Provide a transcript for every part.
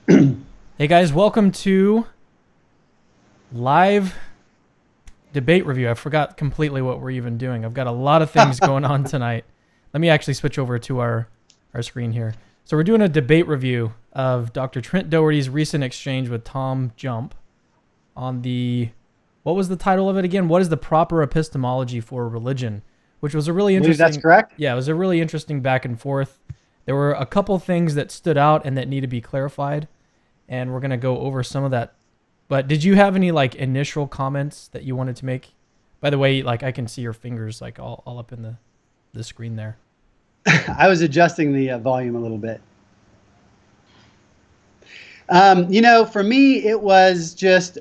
Hey guys, welcome to live debate review. I forgot completely what we're even doing. I've got a lot of things going on tonight. Let me actually switch over to our screen here. So we're doing a debate review of Dr. Trent Dougherty's recent exchange with Tom Jump on what was the title of it again? What is the proper epistemology for religion? Which was a really I believe interesting. that's correct. Yeah, it was a really interesting back and forth. There were a couple things that stood out and that need to be clarified, and we're gonna go over some of that. But did you have any initial comments that you wanted to make? By the way, I can see your fingers all up in the screen there. I was adjusting the volume a little bit. For me, it was just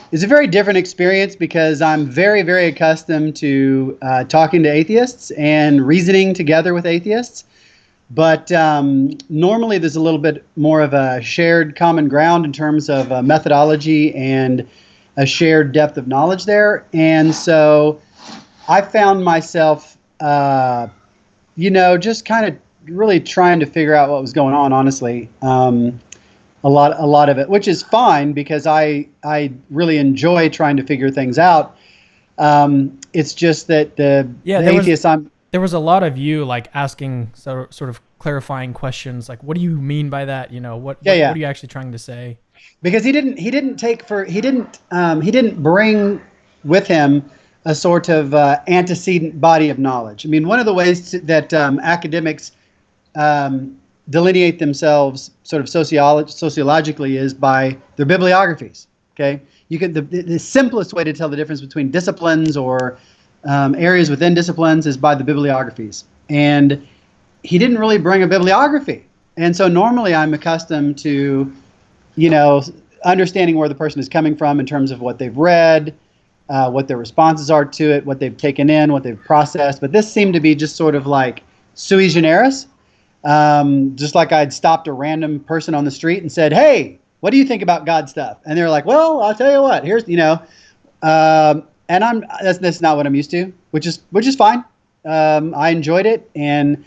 it's a very different experience because I'm very, very accustomed to talking to atheists and reasoning together with atheists. But normally there's a little bit more of a shared common ground in terms of methodology and a shared depth of knowledge there. And so I found myself, just kind of really trying to figure out what was going on, honestly. A lot of it, which is fine because I really enjoy trying to figure things out. It's just that the atheists there was a lot of you asking sort of clarifying questions, like what do you mean by that? What are you actually trying to say? Because he didn't bring with him a sort of antecedent body of knowledge. I mean, one of the ways that academics delineate themselves sort of sociologically is by their bibliographies. Okay, the simplest way to tell the difference between disciplines or areas within disciplines is by the bibliographies. And he didn't really bring a bibliography. And so normally I'm accustomed to, understanding where the person is coming from in terms of what they've read, what their responses are to it, what they've taken in, what they've processed. But this seemed to be just sort of like sui generis. Just like I'd stopped a random person on the street and said, "Hey, what do you think about God stuff?" And they're like, "Well, I'll tell you what, here's, and that's not what I'm used to, which is fine. I enjoyed it, and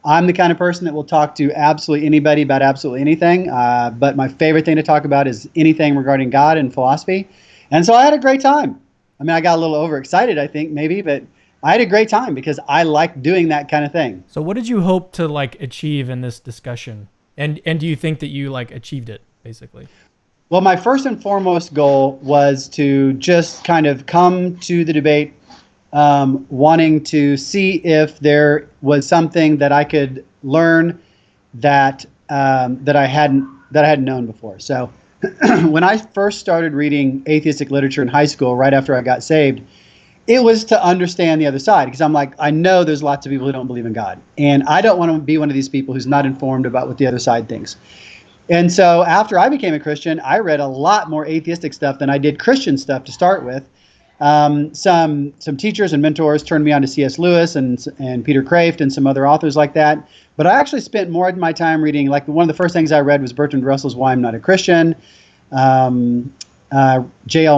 I'm the kind of person that will talk to absolutely anybody about absolutely anything. But my favorite thing to talk about is anything regarding God and philosophy. And so I had a great time. I mean, I got a little overexcited, I think, maybe, but I had a great time because I like doing that kind of thing. So what did you hope to achieve in this discussion? And do you think that you achieved it basically? Well, my first and foremost goal was to just kind of come to the debate wanting to see if there was something that I could learn that I hadn't known before. So when I first started reading atheistic literature in high school, right after I got saved, it was to understand the other side, because I'm like, I know there's lots of people who don't believe in God, and I don't want to be one of these people who's not informed about what the other side thinks. And so after I became a Christian, I read a lot more atheistic stuff than I did Christian stuff to start with. Some teachers and mentors turned me on to C.S. Lewis and Peter Kraft and some other authors like that. But I actually spent more of my time reading, like one of the first things I read was Bertrand Russell's Why I'm Not a Christian, J.L.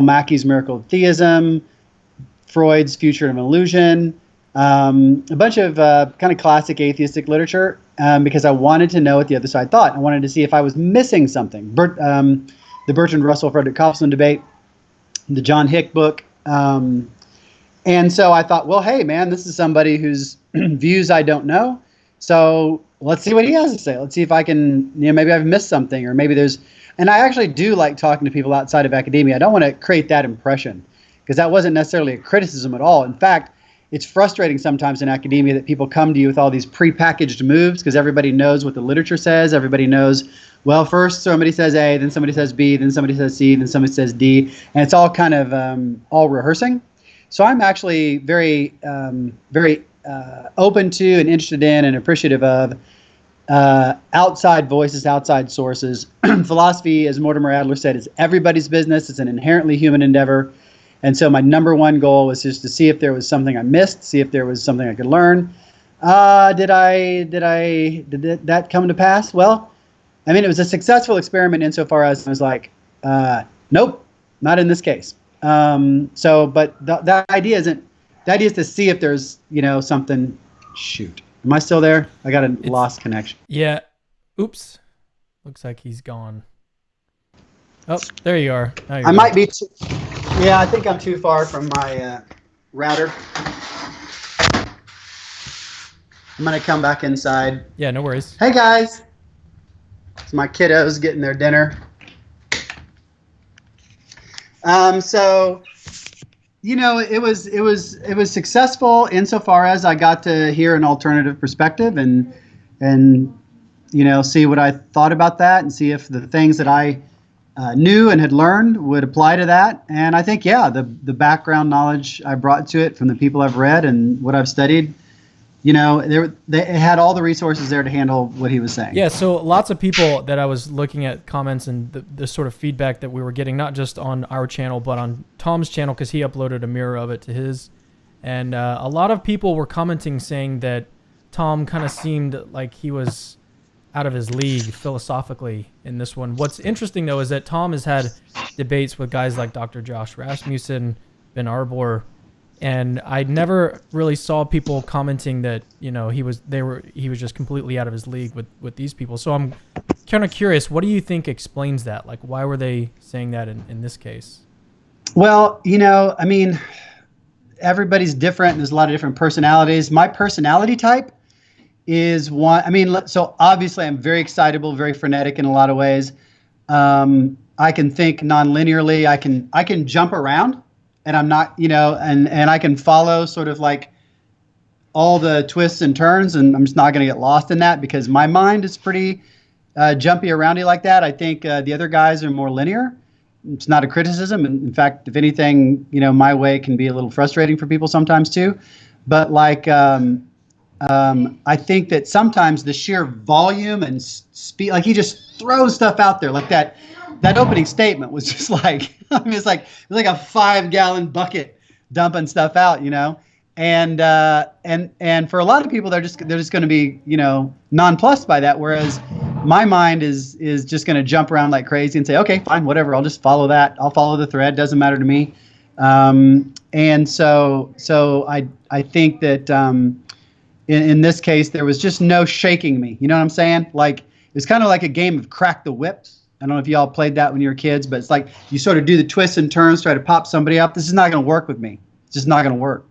Mackey's Miracle of Theism, Freud's Future of Illusion, a bunch of kind of classic atheistic literature, because I wanted to know what the other side thought. I wanted to see if I was missing something. The Bertrand Russell-Frederick Kaufman debate, the John Hick book. And so I thought, well, hey, man, this is somebody whose views I don't know. So let's see what he has to say. Let's see if I can, maybe I've missed something, or maybe and I actually do like talking to people outside of academia. I don't want to create that impression, because that wasn't necessarily a criticism at all. In fact, it's frustrating sometimes in academia that people come to you with all these prepackaged moves, because everybody knows what the literature says. Everybody knows, well, first somebody says A, then somebody says B, then somebody says C, then somebody says D, and it's all kind of all rehearsing. So I'm actually very open to and interested in and appreciative of outside voices, outside sources. Philosophy, as Mortimer Adler said, is everybody's business. It's an inherently human endeavor. And so my number one goal was just to see if there was something I missed, see if there was something I could learn. Did that come to pass? Well, I mean, it was a successful experiment insofar as I was like, nope, not in this case. But the idea is to see if there's, something. Shoot. Am I still there? I got a lost connection. Yeah. Oops. Looks like he's gone. Oh, there you are. Now you're I might back. be yeah, I think I'm too far from my router. I'm going to come back inside. Yeah, no worries. Hey, guys. It's my kiddos getting their dinner. So, it was successful insofar as I got to hear an alternative perspective and see what I thought about that and see if the things that I knew and had learned would apply to that. And I think, the background knowledge I brought to it from the people I've read and what I've studied, they had all the resources there to handle what he was saying. Yeah, so lots of people that I was looking at comments and the sort of feedback that we were getting, not just on our channel, but on Tom's channel, because he uploaded a mirror of it to his. And a lot of people were commenting saying that Tom kind of seemed like he was out of his league philosophically in this one. What's interesting, though, is that Tom has had debates with guys like Dr. Josh Rasmussen, Ben Arbor, and I never really saw people commenting that he was just completely out of his league with these people. So I'm kind of curious, what do you think explains that? Like, why were they saying that in this case? Well, everybody's different. There's a lot of different personalities. My personality type is one. So obviously I'm very excitable, very frenetic in a lot of ways. I can think non-linearly. I can jump around. And I'm not, and I can follow sort of like all the twists and turns, and I'm just not going to get lost in that because my mind is pretty jumpy aroundy like that. I think the other guys are more linear. It's not a criticism. In fact, if anything, my way can be a little frustrating for people sometimes too. But I think that sometimes the sheer volume and speed, like he just throws stuff out there like that. That opening statement was just like, it's like a 5-gallon bucket dumping stuff out, and for a lot of people, they're just going to be, nonplussed by that. Whereas my mind is just going to jump around like crazy and say, okay, fine, whatever. I'll just follow that. I'll follow the thread. Doesn't matter to me. And so I think that, in this case, there was just no shaking me. You know what I'm saying? Like, it's kind of like a game of crack the whips. I don't know if y'all played that when you were kids, but it's like you sort of do the twists and turns, try to pop somebody up. This is not going to work with me. It's just not going to work.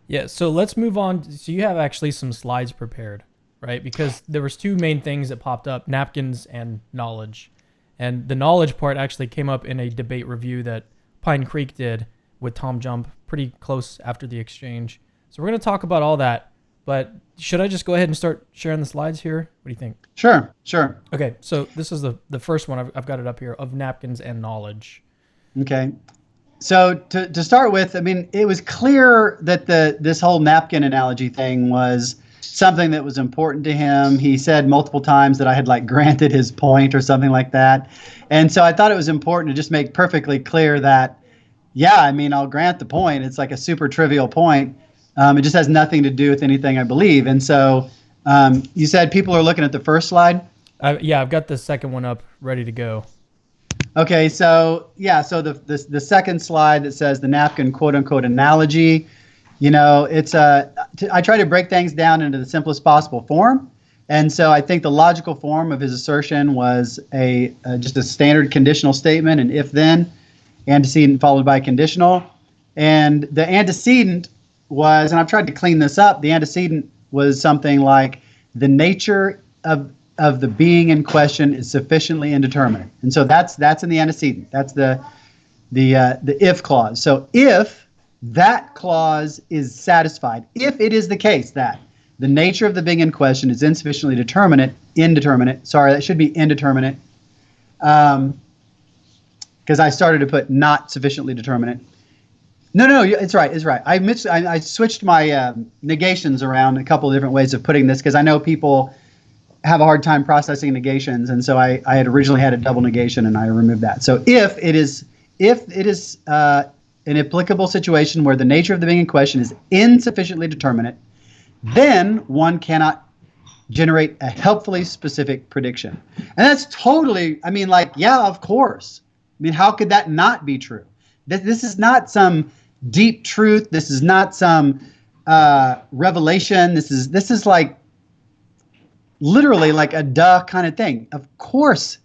Yeah, so let's move on. So you have actually some slides prepared, right? Because there was two main things that popped up, napkins and knowledge. And the knowledge part actually came up in a debate review that Pine Creek did with Tom Jump pretty close after the exchange. So we're going to talk about all that. But should I just go ahead and start sharing the slides here? What do you think? Sure. Okay, so this is the first one. I've got it up here, of napkins and knowledge. Okay. So to start with, it was clear that this whole napkin analogy thing was something that was important to him. He said multiple times that I had granted his point or something like that. And so I thought it was important to just make perfectly clear that, I'll grant the point. It's like a super trivial point. It just has nothing to do with anything I believe. And so you said people are looking at the first slide? Yeah, I've got the second one up ready to go. Okay, so the second slide that says the napkin quote unquote analogy, it's I try to break things down into the simplest possible form. And so I think the logical form of his assertion was just a standard conditional statement, an if-then, antecedent followed by conditional. And the antecedent was, and I've tried to clean this up, the antecedent was something like the nature of the being in question is sufficiently indeterminate. And so that's in the antecedent. That's the if clause. So if that clause is satisfied, if it is the case that the nature of the being in question is insufficiently indeterminate, sorry, that should be indeterminate, because I started to put not sufficiently determinate. No, it's right. I switched my negations around, a couple of different ways of putting this, because I know people have a hard time processing negations, and so I had originally had a double negation, and I removed that. So if it is an applicable situation where the nature of the being in question is insufficiently determinate, then one cannot generate a helpfully specific prediction. And that's totally, of course. How could that not be true? This is not some deep truth. This is not some revelation. This is like literally like a duh kind of thing. Of course,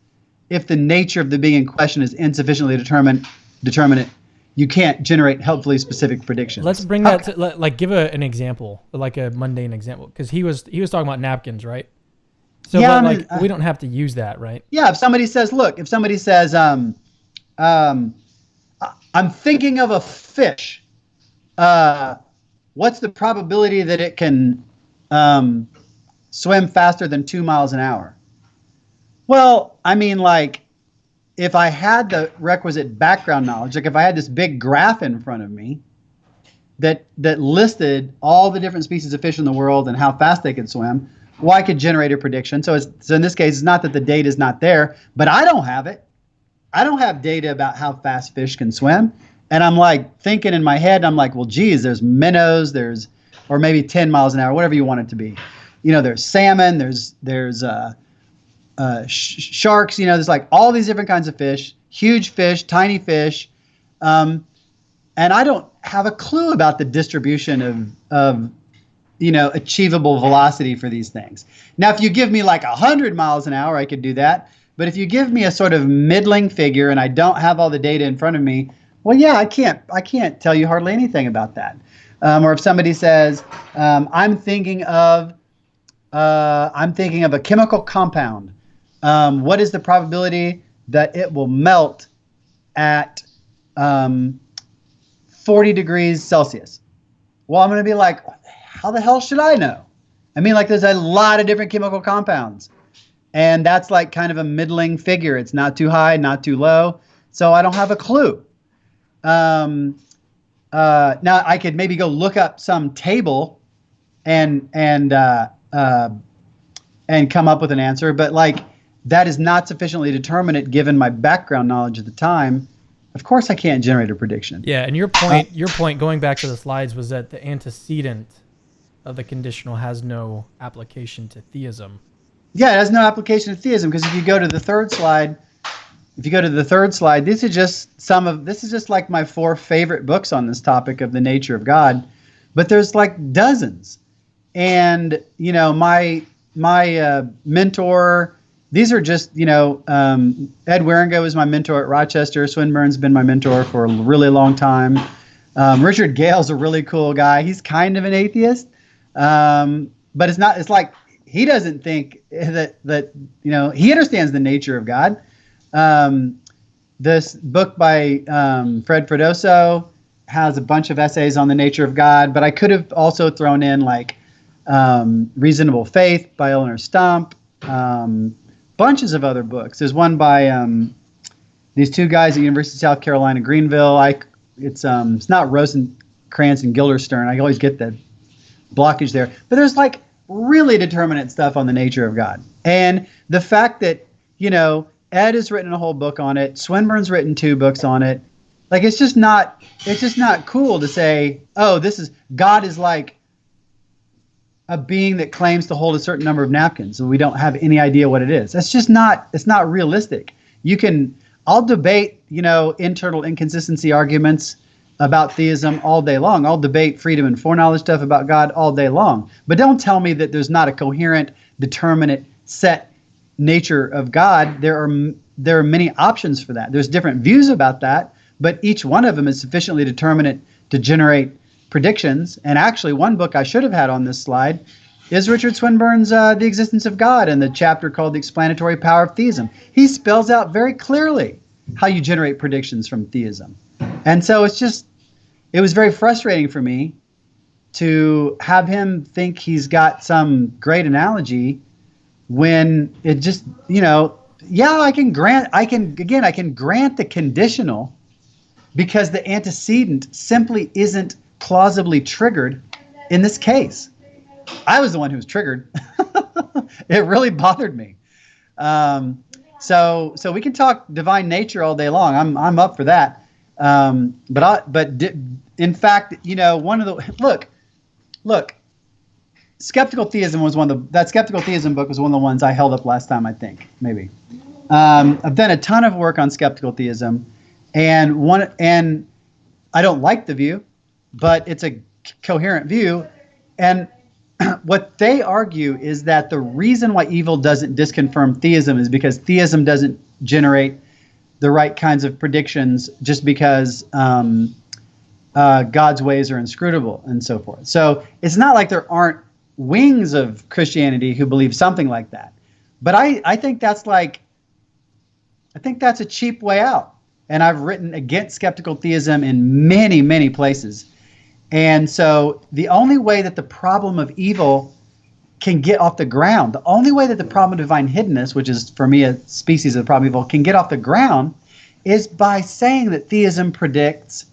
if the nature of the being in question is insufficiently determinate, you can't generate helpfully specific predictions. Let's bring that to, like, give an example, like a mundane example, because he was talking about napkins, right? So yeah, we don't have to use that, right? Yeah, if somebody says, I'm thinking of a fish. What's the probability that it can swim faster than 2 miles an hour? Well, I mean, like, if I had the requisite background knowledge, like if I had this big graph in front of me that listed all the different species of fish in the world and how fast they could swim, well, I could generate a prediction. So in this case, it's not that the data is not there, but I don't have it. I don't have data about how fast fish can swim. And I'm like thinking in my head, I'm like, well, geez, there's minnows, or maybe 10 miles an hour, whatever you want it to be. You know, there's salmon, there's sharks, you know, there's like all these different kinds of fish, huge fish, tiny fish. And I don't have a clue about the distribution of achievable velocity for these things. Now, if you give me like 100 miles an hour, I could do that. But if you give me a sort of middling figure and I don't have all the data in front of me, well, yeah, I can't tell you hardly anything about that. Or if somebody says, I'm thinking of a chemical compound. What is the probability that it will melt at 40 degrees Celsius? Well, I'm going to be like, how the hell should I know? I mean, like, there's a lot of different chemical compounds. And that's like kind of a middling figure. It's not too high, not too low. So I don't have a clue. Now I could maybe go look up some table and come up with an answer, but like that is not sufficiently determinate given my background knowledge at the time. Of course I can't generate a prediction. Yeah, and your point going back to the slides was that the antecedent of the conditional has no application to theism. Yeah, it has no application to theism, because if you go to the third slide, this is just like my 4 favorite books on this topic of the nature of God, but there's like dozens. And my mentor, these are just Ed Waringo is my mentor at Rochester. Swinburne's been my mentor for a really long time. Richard Gale's a really cool guy. He's kind of an atheist, but it's like he doesn't think that he understands the nature of God. This book by Fred Freddoso has a bunch of essays on the nature of God, but I could have also thrown in like Reasonable Faith by Eleanor Stump, bunches of other books. There's one by these 2 guys at University of South Carolina, Greenville. It's not Rosencrantz and Guildenstern. I always get the blockage there, but there's like really determinate stuff on the nature of God. And the fact that Ed has written a whole book on it, Swinburne's written 2 books on it. Like, it's just not cool to say, oh, God is like a being that claims to hold a certain number of napkins and we don't have any idea what it is. It's not realistic. I'll debate, internal inconsistency arguments about theism all day long. I'll debate freedom and foreknowledge stuff about God all day long. But don't tell me that there's not a coherent, determinate, set nature of God. There are many options for that. There's different views about that, but each one of them is sufficiently determinate to generate predictions. And actually, one book I should have had on this slide is Richard Swinburne's The Existence of God, and the chapter called The Explanatory Power of Theism. He spells out very clearly how you generate predictions from theism. And so it was very frustrating for me to have him think he's got some great analogy when it just, I can grant the conditional because the antecedent simply isn't plausibly triggered in this case. I was the one who was triggered. It really bothered me. So we can talk divine nature all day long. I'm up for that. In fact, one of the look. Skeptical Theism was that Skeptical Theism book was one of the ones I held up last time, I think, maybe. I've done a ton of work on Skeptical Theism, and I don't like the view, but it's a coherent view, and what they argue is that the reason why evil doesn't disconfirm theism is because theism doesn't generate the right kinds of predictions just because God's ways are inscrutable and so forth. So it's not like there aren't wings of Christianity who believe something like that. But I think that's a cheap way out. And I've written against skeptical theism in many, many places. And so the only way that the problem of evil can get off the ground, the only way that the problem of divine hiddenness, which is for me a species of the problem of evil, can get off the ground is by saying that theism predicts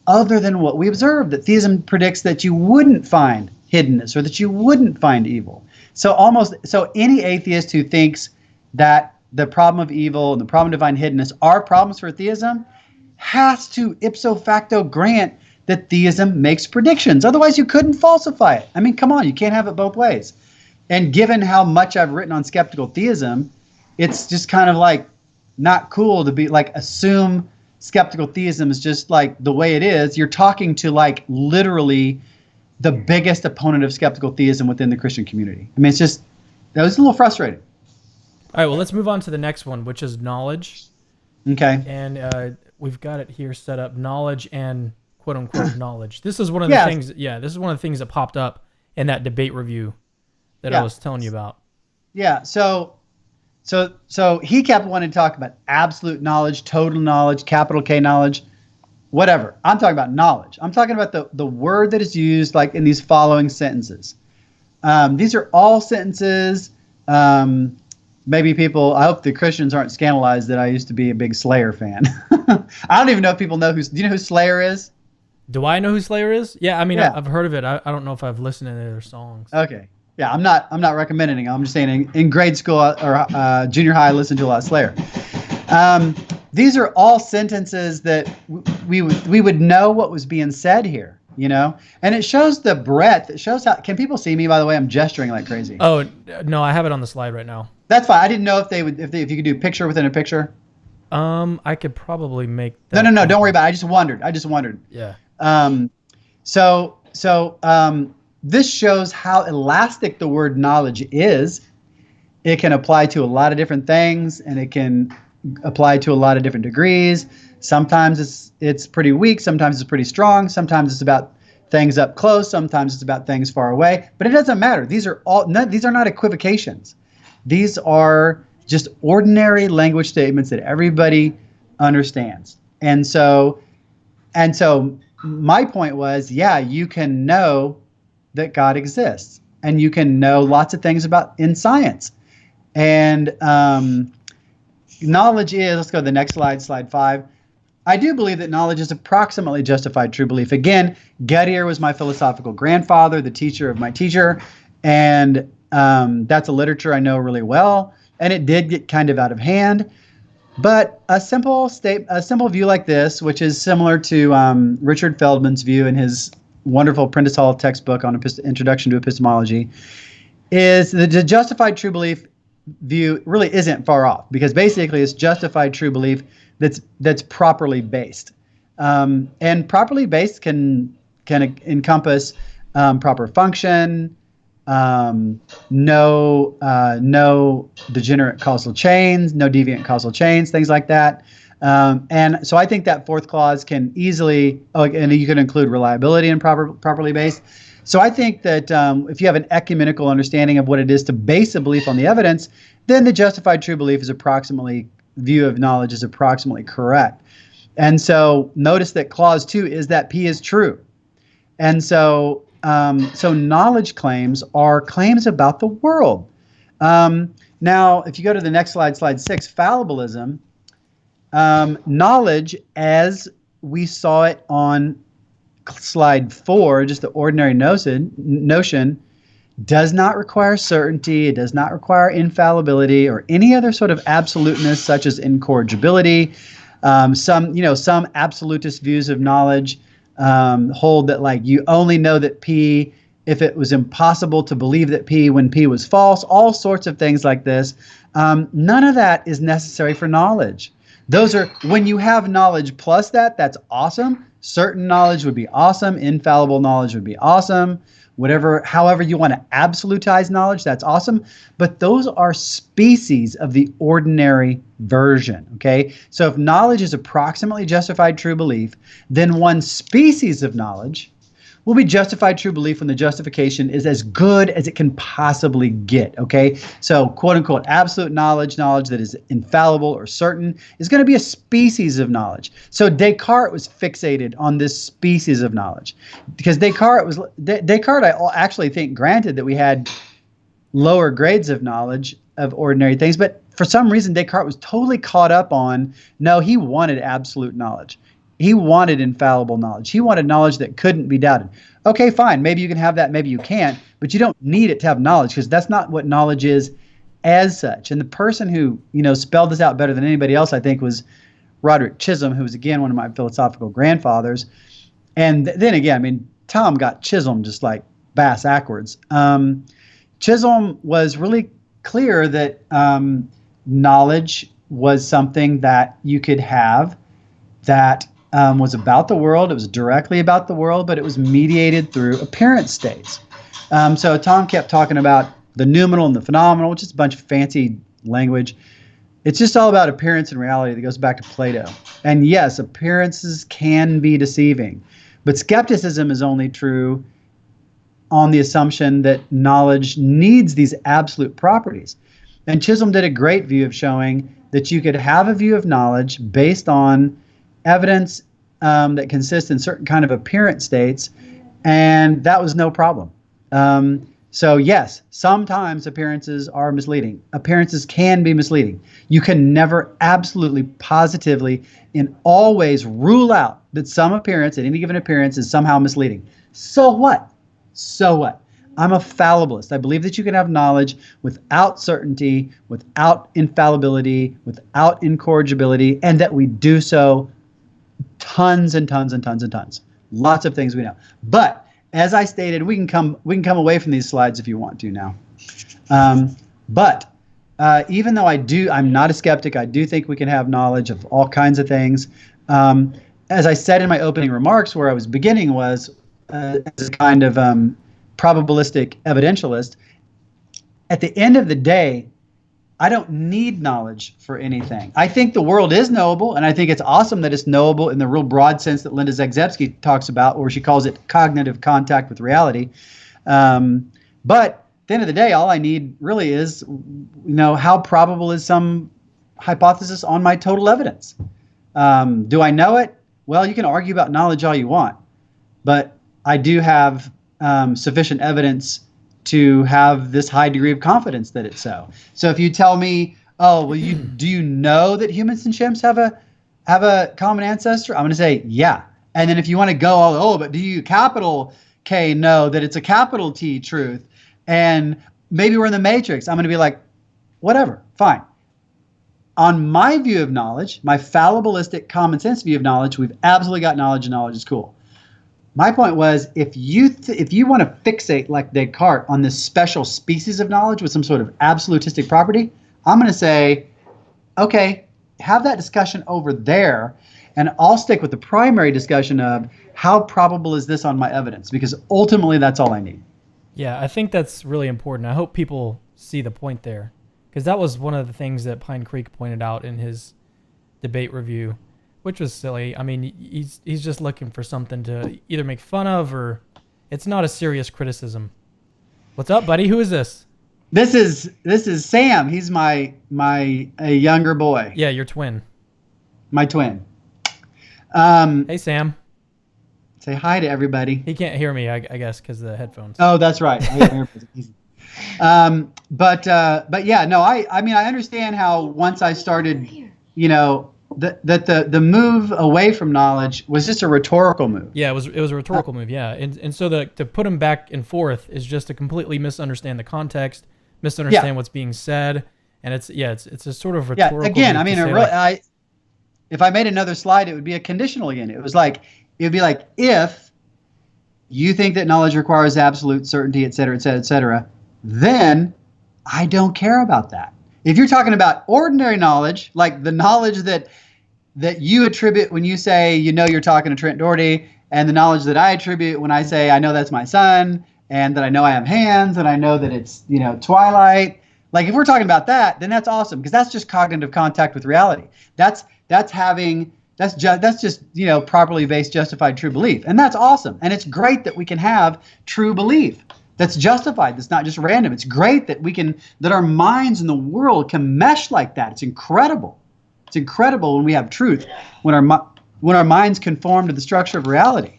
other than what we observe, that theism predicts that you wouldn't find hiddenness or that you wouldn't find evil. So any atheist who thinks that the problem of evil and the problem of divine hiddenness are problems for theism has to ipso facto grant that theism makes predictions. Otherwise, you couldn't falsify it. I mean, come on, you can't have it both ways. And given how much I've written on skeptical theism, it's just kind of like not cool to be like assume skeptical theism is just like the way it is. You're talking to like literally the biggest opponent of skeptical theism within the Christian community. I mean, it's just, that was a little frustrating. All right, well, let's move on to the next one, which is knowledge. Okay. And we've got it here set up, knowledge and quote unquote knowledge. This is one of the things. Yeah, this is one of the things that popped up in that debate review that I was telling you about. Yeah. So he kept wanting to talk about absolute knowledge, total knowledge, capital K knowledge, whatever. I'm talking about knowledge. I'm talking about the word that is used like in these following sentences. These are all sentences. Maybe people, I hope the Christians aren't scandalized that I used to be a big Slayer fan. I don't even know if people know do you know who Slayer is? Do I know who Slayer is? Yeah, I mean, yeah. I've heard of it. I don't know if I've listened to their songs. Okay. Yeah, I'm not recommending it. I'm just saying in grade school or junior high, I listened to a lot of Slayer. These are all sentences that we would know what was being said here, you know? And it shows the breadth. It shows how, can people see me, by the way? I'm gesturing like crazy. Oh, no, I have it on the slide right now. That's fine. I didn't know if you could do picture within a picture. I could probably make that. No, don't worry about it. I just wondered. Yeah. This shows how elastic the word knowledge is. It can apply to a lot of different things, and it can apply to a lot of different degrees. Sometimes it's pretty weak. Sometimes it's pretty strong. Sometimes it's about things up close. Sometimes it's about things far away. But it doesn't matter. These are not equivocations. These are just ordinary language statements that everybody understands. And so my point was, yeah, you can know that God exists, and you can know lots of things in science. And knowledge is, let's go to the next slide, slide 5. I do believe that knowledge is approximately justified true belief. Again, Gettier was my philosophical grandfather, the teacher of my teacher, and that's a literature I know really well, and it did get kind of out of hand. But a simple view like this, which is similar to Richard Feldman's view in his wonderful Prentice Hall textbook on Introduction to Epistemology, is the justified true belief view really isn't far off, because basically it's justified true belief that's properly based, and properly based can encompass proper function, no degenerate causal chains, no deviant causal chains, things like that. And so I think that fourth clause can easily, and you can include reliability and properly based. So I think that if you have an ecumenical understanding of what it is to base a belief on the evidence, then the justified true belief view of knowledge is approximately correct. And so notice that clause 2 is that P is true. And so knowledge claims are claims about the world. Now, if you go to the next slide, slide 6, fallibilism, knowledge as we saw it on slide 4, just the ordinary notion, does not require certainty. It does not require infallibility or any other sort of absoluteness, such as incorrigibility. Some absolutist views of knowledge hold that, like, you only know that P if it was impossible to believe that P when P was false. All sorts of things like this. None of that is necessary for knowledge. Those are, when you have knowledge plus that, that's awesome. Certain knowledge would be awesome. Infallible knowledge would be awesome. Whatever, however you want to absolutize knowledge, that's awesome. But those are species of the ordinary version, okay? So if knowledge is approximately justified true belief, then one species of knowledge will be justified true belief when the justification is as good as it can possibly get, okay? So quote unquote absolute knowledge, knowledge that is infallible or certain, is going to be a species of knowledge. So Descartes was fixated on this species of knowledge because Descartes, I actually think, granted that we had lower grades of knowledge of ordinary things, but for some reason Descartes was totally caught up on, no, he wanted absolute knowledge. He wanted infallible knowledge. He wanted knowledge that couldn't be doubted. Okay, fine. Maybe you can have that. Maybe you can't. But you don't need it to have knowledge because that's not what knowledge is as such. And the person who, spelled this out better than anybody else, I think, was Roderick Chisholm, who was, again, one of my philosophical grandfathers. And then again, I mean, Tom got Chisholm just like bass backwards. Chisholm was really clear that knowledge was something that you could have that was about the world. It was directly about the world, but it was mediated through appearance states. So Tom kept talking about the noumenal and the phenomenal, which is a bunch of fancy language. It's just all about appearance and reality that goes back to Plato. And yes, appearances can be deceiving, but skepticism is only true on the assumption that knowledge needs these absolute properties. And Chisholm did a great view of showing that you could have a view of knowledge based on evidence that consists in certain kind of appearance states, and that was no problem. So yes, sometimes appearances are misleading. Appearances can be misleading. You can never absolutely, positively, in all ways rule out that some appearance, at any given appearance, is somehow misleading. So what? So what? I'm a fallibilist. I believe that you can have knowledge without certainty, without infallibility, without incorrigibility, and that we do so tons and tons and tons and tons. Lots of things we know. But as I stated, we can come away from these slides if you want to now. But even though I'm not a skeptic, I do think we can have knowledge of all kinds of things. As I said in my opening remarks, where I was beginning was as a kind of probabilistic evidentialist. At the end of the day, I don't need knowledge for anything. I think the world is knowable, and I think it's awesome that it's knowable in the real broad sense that Linda Zagzebski talks about, or she calls it cognitive contact with reality. But at the end of the day, all I need really is, how probable is some hypothesis on my total evidence? Do I know it? Well, you can argue about knowledge all you want, but I do have sufficient evidence to have this high degree of confidence that it's so. So if you tell me, oh, well, do you know that humans and chimps have a common ancestor? I'm going to say, yeah. And then if you want to go, but do you capital K know that it's a capital T truth? And maybe we're in the Matrix. I'm going to be like, whatever, fine. On my view of knowledge, my fallibilistic common sense view of knowledge, we've absolutely got knowledge, and knowledge is cool. My point was, if you want to fixate like Descartes on this special species of knowledge with some sort of absolutistic property, I'm going to say, okay, have that discussion over there, and I'll stick with the primary discussion of how probable is this on my evidence, because ultimately that's all I need. Yeah, I think that's really important. I hope people see the point there, because that was one of the things that Pine Creek pointed out in his debate review, which was silly. I mean, he's just looking for something to either make fun of, or it's not a serious criticism. What's up, buddy? Who is this? This is Sam. He's my younger boy. Yeah, your twin. My twin. Hey, Sam. Say hi to everybody. He can't hear me, I guess, because of the headphones. Oh, that's right. But yeah, no, I mean, I understand how once I started, that the move away from knowledge was just a rhetorical move. Yeah, it was a rhetorical move. Yeah, and so to put them back and forth is just to completely misunderstand the context, misunderstand what's being said, and it's a sort of rhetorical. Yeah, again, I mean, say, if I made another slide, it would be a conditional again. It would be like, if you think that knowledge requires absolute certainty, et cetera, et cetera, et cetera, then I don't care about that. If you're talking about ordinary knowledge, like the knowledge that that you attribute when you say, you're talking to Trent Dougherty, and the knowledge that I attribute when I say, I know that's my son, and that I know I have hands, and I know that it's, twilight. Like, if we're talking about that, then that's awesome, because that's just cognitive contact with reality. That's just properly based, justified, true belief, and that's awesome. And it's great that we can have true belief that's justified. That's not just random. It's great that our minds in the world can mesh like that. It's incredible. It's incredible when we have truth, when our minds conform to the structure of reality.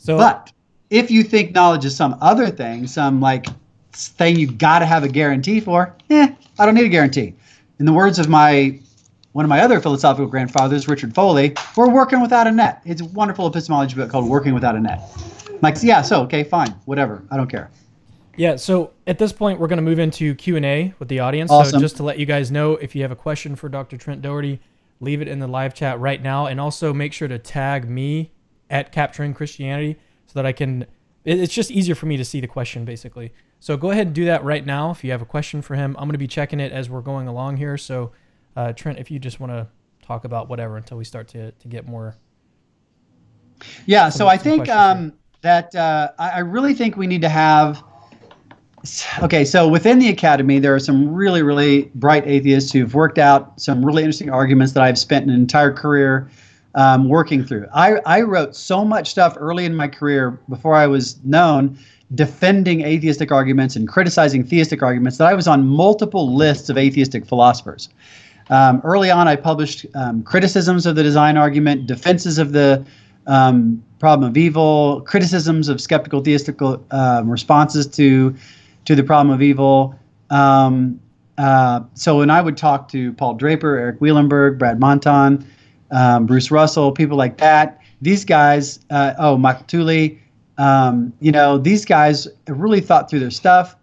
But if you think knowledge is some other thing, some like thing you got to have a guarantee for, I don't need a guarantee. In the words of one of my other philosophical grandfathers, Richard Foley, we're working without a net. It's a wonderful epistemology book called Working Without a Net. Okay, fine, whatever, I don't care. Yeah, so at this point, we're going to move into Q&A with the audience. Awesome. So just to let you guys know, if you have a question for Dr. Trent Dougherty, leave it in the live chat right now. And also make sure to tag me at Capturing Christianity so that I can... It's just easier for me to see the question, basically. So go ahead and do that right now if you have a question for him. I'm going to be checking it as we're going along here. So, Trent, if you just want to talk about whatever until we start to get more... Yeah, so I think that I really think we need to have... Okay, so within the academy, there are some really, really bright atheists who've worked out some really interesting arguments that I've spent an entire career working through. I wrote so much stuff early in my career before I was known, defending atheistic arguments and criticizing theistic arguments, that I was on multiple lists of atheistic philosophers. Early on, I published criticisms of the design argument, defenses of the problem of evil, criticisms of skeptical theistical responses to the problem of evil. So when I would talk to Paul Draper, Eric Wielenberg, Brad Monton, Bruce Russell, people like that, these guys, Michael Tooley, these guys really thought through their stuff.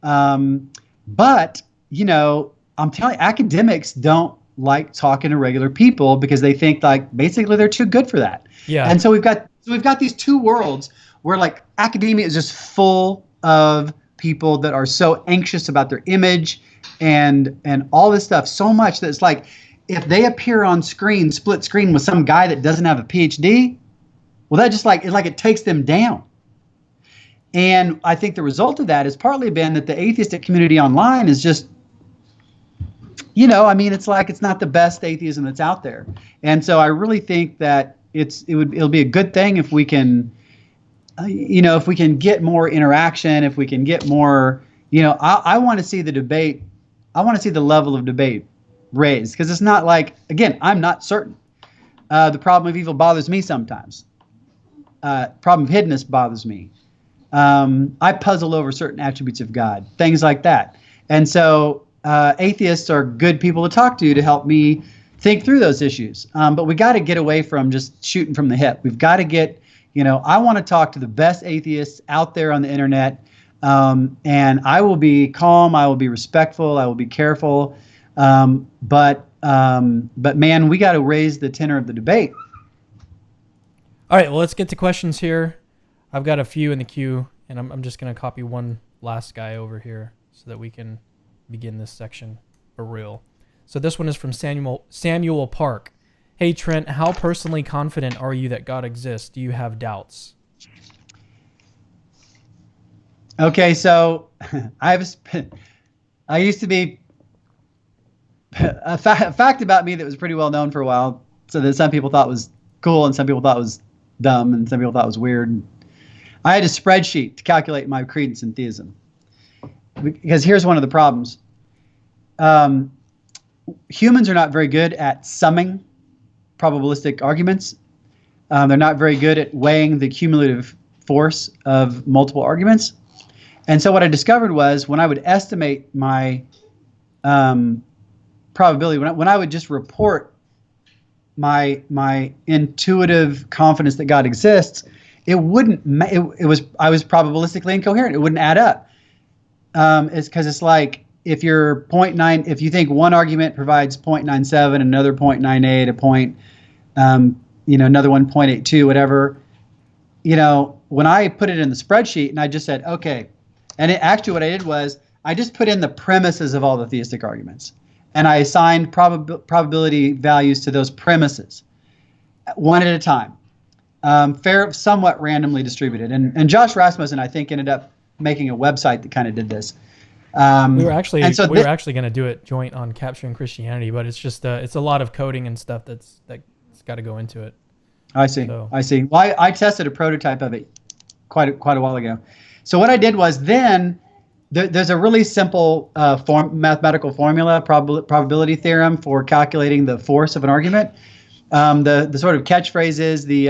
But, I'm telling you, academics don't like talking to regular people because they think basically they're too good for that. Yeah. And so we've got these two worlds where academia is just full of people that are so anxious about their image and all this stuff so much that it's if they appear on screen, split screen with some guy that doesn't have a PhD, well, that just it takes them down. And I think the result of that has partly been that the atheistic community online is just, it's not the best atheism that's out there. And so I really think that it'll be a good thing if we can, if we can get more interaction, if we can get more, I want to see the debate. I want to see the level of debate raised, because it's not again, I'm not certain. The problem of evil bothers me sometimes. Problem of hiddenness bothers me. I puzzle over certain attributes of God, things like that. And so atheists are good people to talk to help me think through those issues. But we got to get away from just shooting from the hip. We've got to get, I want to talk to the best atheists out there on the internet. And I will be calm. I will be respectful. I will be careful. But man, we got to raise the tenor of the debate. All right, well, let's get to questions here. I've got a few in the queue, and I'm just going to copy one last guy over here so that we can begin this section for real. So this one is from Samuel Park. Hey, Trent, how personally confident are you that God exists? Do you have doubts? Okay, so I used to be a fact about me that was pretty well known for a while, so that some people thought was cool and some people thought was dumb and some people thought was weird. I had a spreadsheet to calculate my credence in theism. Because here's one of the problems. Humans are not very good at summing probabilistic arguments. They're not very good at weighing the cumulative force of multiple arguments. And so what I discovered was when I would estimate my probability, when I would just report my intuitive confidence that God exists, I was probabilistically incoherent. It wouldn't add up. It's because it's if you're 0.9, if you think one argument provides 0.97, another 0.98, another one 0.82, whatever, when I put it in the spreadsheet and I just said, okay, and actually what I did was I just put in the premises of all the theistic arguments. and I assigned probability values to those premises, one at a time, somewhat randomly distributed. And Josh Rasmussen, I think, ended up making a website that kind of did this. We were actually going to do it joint on Capturing Christianity, but it's just it's a lot of coding and stuff that's got to go into it. I see. So. I see. Well, I tested a prototype of it quite a while ago. So what I did was then there's a really simple mathematical formula, probability theorem, for calculating the force of an argument. The sort of catchphrase is the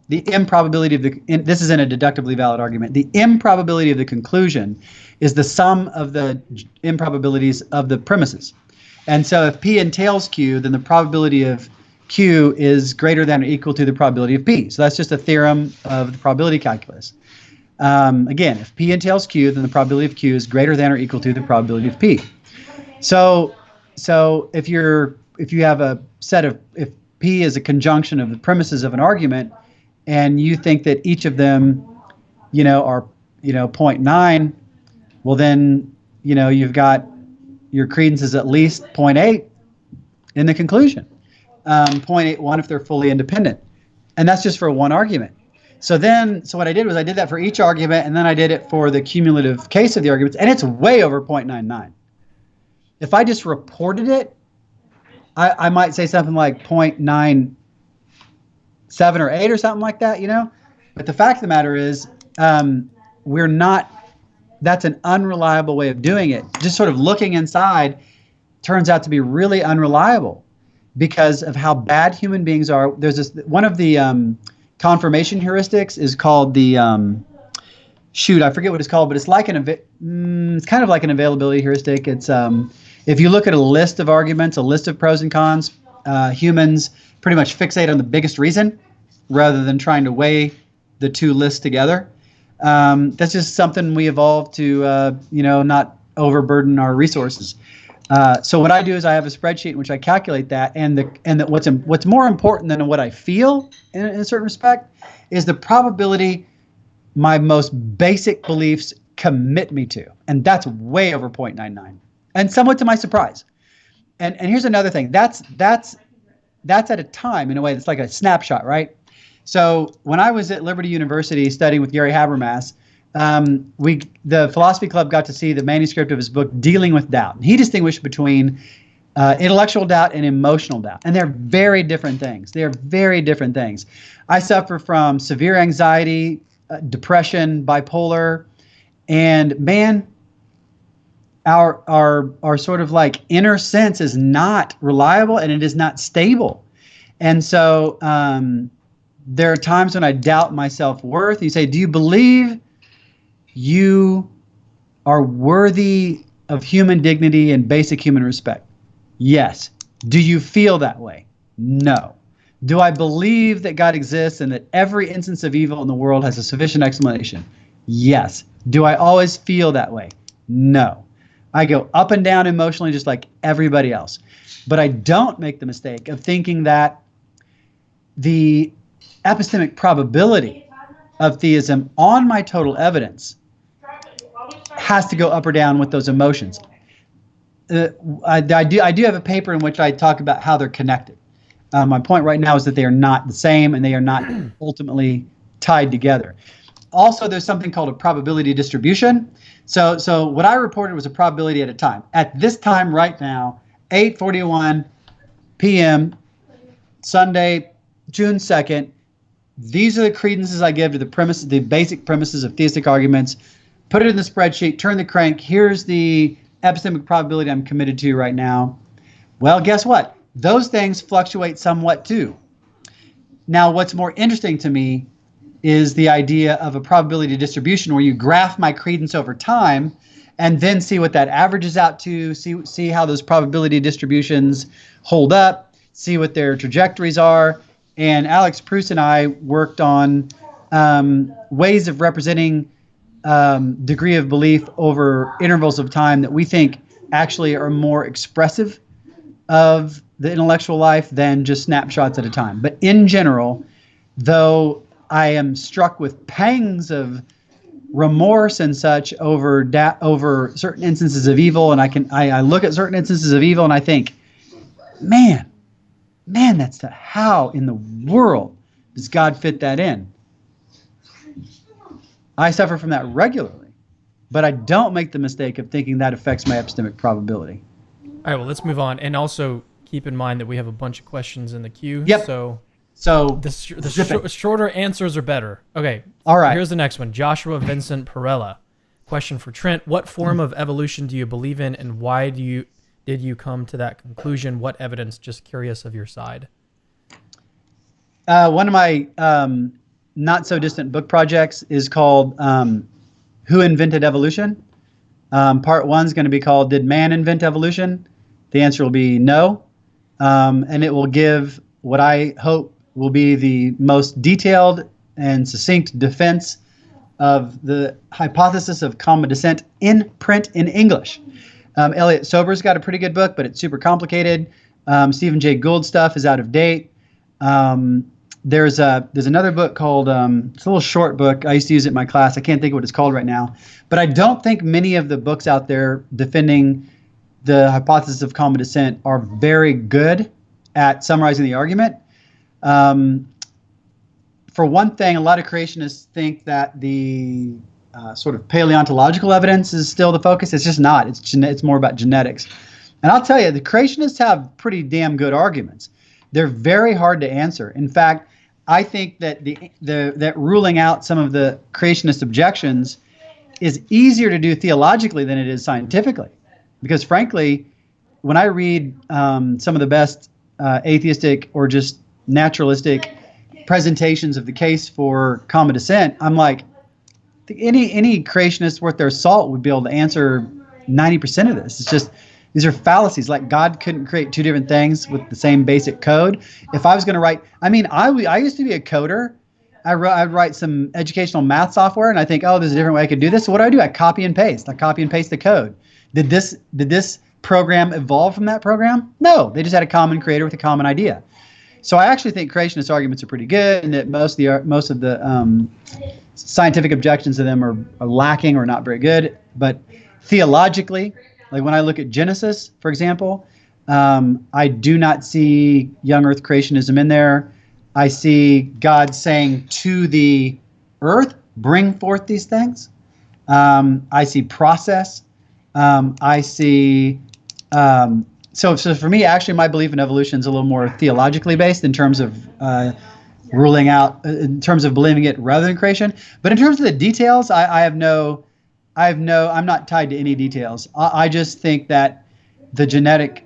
improbability of this is in a deductively valid argument. The improbability of the conclusion is the sum of the improbabilities of the premises. And so if P entails Q, then the probability of Q is greater than or equal to the probability of P. So that's just a theorem of the probability calculus. Again, if P entails Q, then the probability of Q is greater than or equal to the probability of P. So if you have a set of, if P is a conjunction of the premises of an argument, and you think that each of them, are, 0.9, well then, you've got your credence is at least 0.8 in the conclusion. 0.81 if they're fully independent. And that's just for one argument. So what I did was I did that for each argument, and then I did it for the cumulative case of the arguments, and it's way over 0.99. If I just reported it, I might say something like 0.97 or 8 or something like that, But the fact of the matter is, that's an unreliable way of doing it. Just sort of looking inside turns out to be really unreliable because of how bad human beings are. There's one of the confirmation heuristics is called the, I forget what it's called, but it's like it's kind of like an availability heuristic. It's, if you look at a list of arguments, a list of pros and cons, humans pretty much fixate on the biggest reason rather than trying to weigh the two lists together. That's just something we evolved to, not overburden our resources. So what I do is I have a spreadsheet in which I calculate that, and what's more important than what I feel in a certain respect is the probability my most basic beliefs commit me to, and that's way over 0.99. And somewhat to my surprise. And here's another thing. That's at a time, in a way, that's like a snapshot, right? So when I was at Liberty University studying with Gary Habermas, the Philosophy Club got to see the manuscript of his book, Dealing with Doubt. And he distinguished between intellectual doubt and emotional doubt. And they're very different things. They're very different things. I suffer from severe anxiety, depression, bipolar, and man, our sort of like inner sense is not reliable and it is not stable. And so there are times when I doubt my self-worth. You say, do you believe you are worthy of human dignity and basic human respect? Yes. Do you feel that way? No. Do I believe that God exists and that every instance of evil in the world has a sufficient explanation? Yes. Do I always feel that way? No. I go up and down emotionally just like everybody else. But I don't make the mistake of thinking that the epistemic probability of theism on my total evidence has to go up or down with those emotions. I do have a paper in which I talk about how they're connected. My point right now is that they are not the same and they are not ultimately tied together. Also, there's something called a probability distribution. So what I reported was a probability at a time. At this time right now, 8:41 p.m., Sunday, June 2nd, these are the credences I give to the basic premises of theistic arguments. Put it in the spreadsheet, turn the crank. Here's the epistemic probability I'm committed to right now. Well, guess what? Those things fluctuate somewhat too. Now, what's more interesting to me is the idea of a probability distribution where you graph my credence over time and then see what that averages out to, see how those probability distributions hold up, see what their trajectories are. And Alex Proust and I worked on ways of representing degree of belief over intervals of time that we think actually are more expressive of the intellectual life than just snapshots at a time. But in general, though I am struck with pangs of remorse and such over certain instances of evil, and I look at certain instances of evil and I think, man, how in the world does God fit that in? I suffer from that regularly, but I don't make the mistake of thinking that affects my epistemic probability. All right, well, let's move on. And also keep in mind that we have a bunch of questions in the queue. Yep. So the shorter answers are better. Okay. All right. Here's the next one. Joshua Vincent Perella. Question for Trent. What form of evolution do you believe in, and why did you come to that conclusion? What evidence? Just curious of your side. One of my not so distant book projects is called Who Invented Evolution? Part 1 is going to be called Did Man Invent Evolution? The answer will be no. And it will give what I hope will be the most detailed and succinct defense of the hypothesis of common descent in print in English. Elliot Sober's got a pretty good book, but it's super complicated. Stephen Jay Gould's stuff is out of date. There's another book called, it's a little short book. I used to use it in my class. I can't think of what it's called right now. But I don't think many of the books out there defending the hypothesis of common descent are very good at summarizing the argument. For one thing, a lot of creationists think that the sort of paleontological evidence is still the focus. It's just not. It's more about genetics. And I'll tell you, the creationists have pretty damn good arguments. They're very hard to answer. In fact, I think that that ruling out some of the creationist objections is easier to do theologically than it is scientifically. Because frankly, when I read some of the best atheistic or just naturalistic presentations of the case for common descent, I'm like, any creationist worth their salt would be able to answer 90% of this. It's just, these are fallacies. Like God couldn't create two different things with the same basic code. If I was going to write, I used to be a coder. I'd write some educational math software and I think, oh, there's a different way I could do this. So what do? I copy and paste. I copy and paste the code. Did this program evolve from that program? No, they just had a common creator with a common idea. So I actually think creationist arguments are pretty good, and that most of the scientific objections to them are lacking or not very good. But theologically, like when I look at Genesis, for example, I do not see young earth creationism in there. I see God saying to the earth, bring forth these things. I see process. I see... So for me, actually, my belief in evolution is a little more theologically based in terms of ruling out, in terms of believing it rather than creation. But in terms of the details, I'm not tied to any details. I just think that the genetic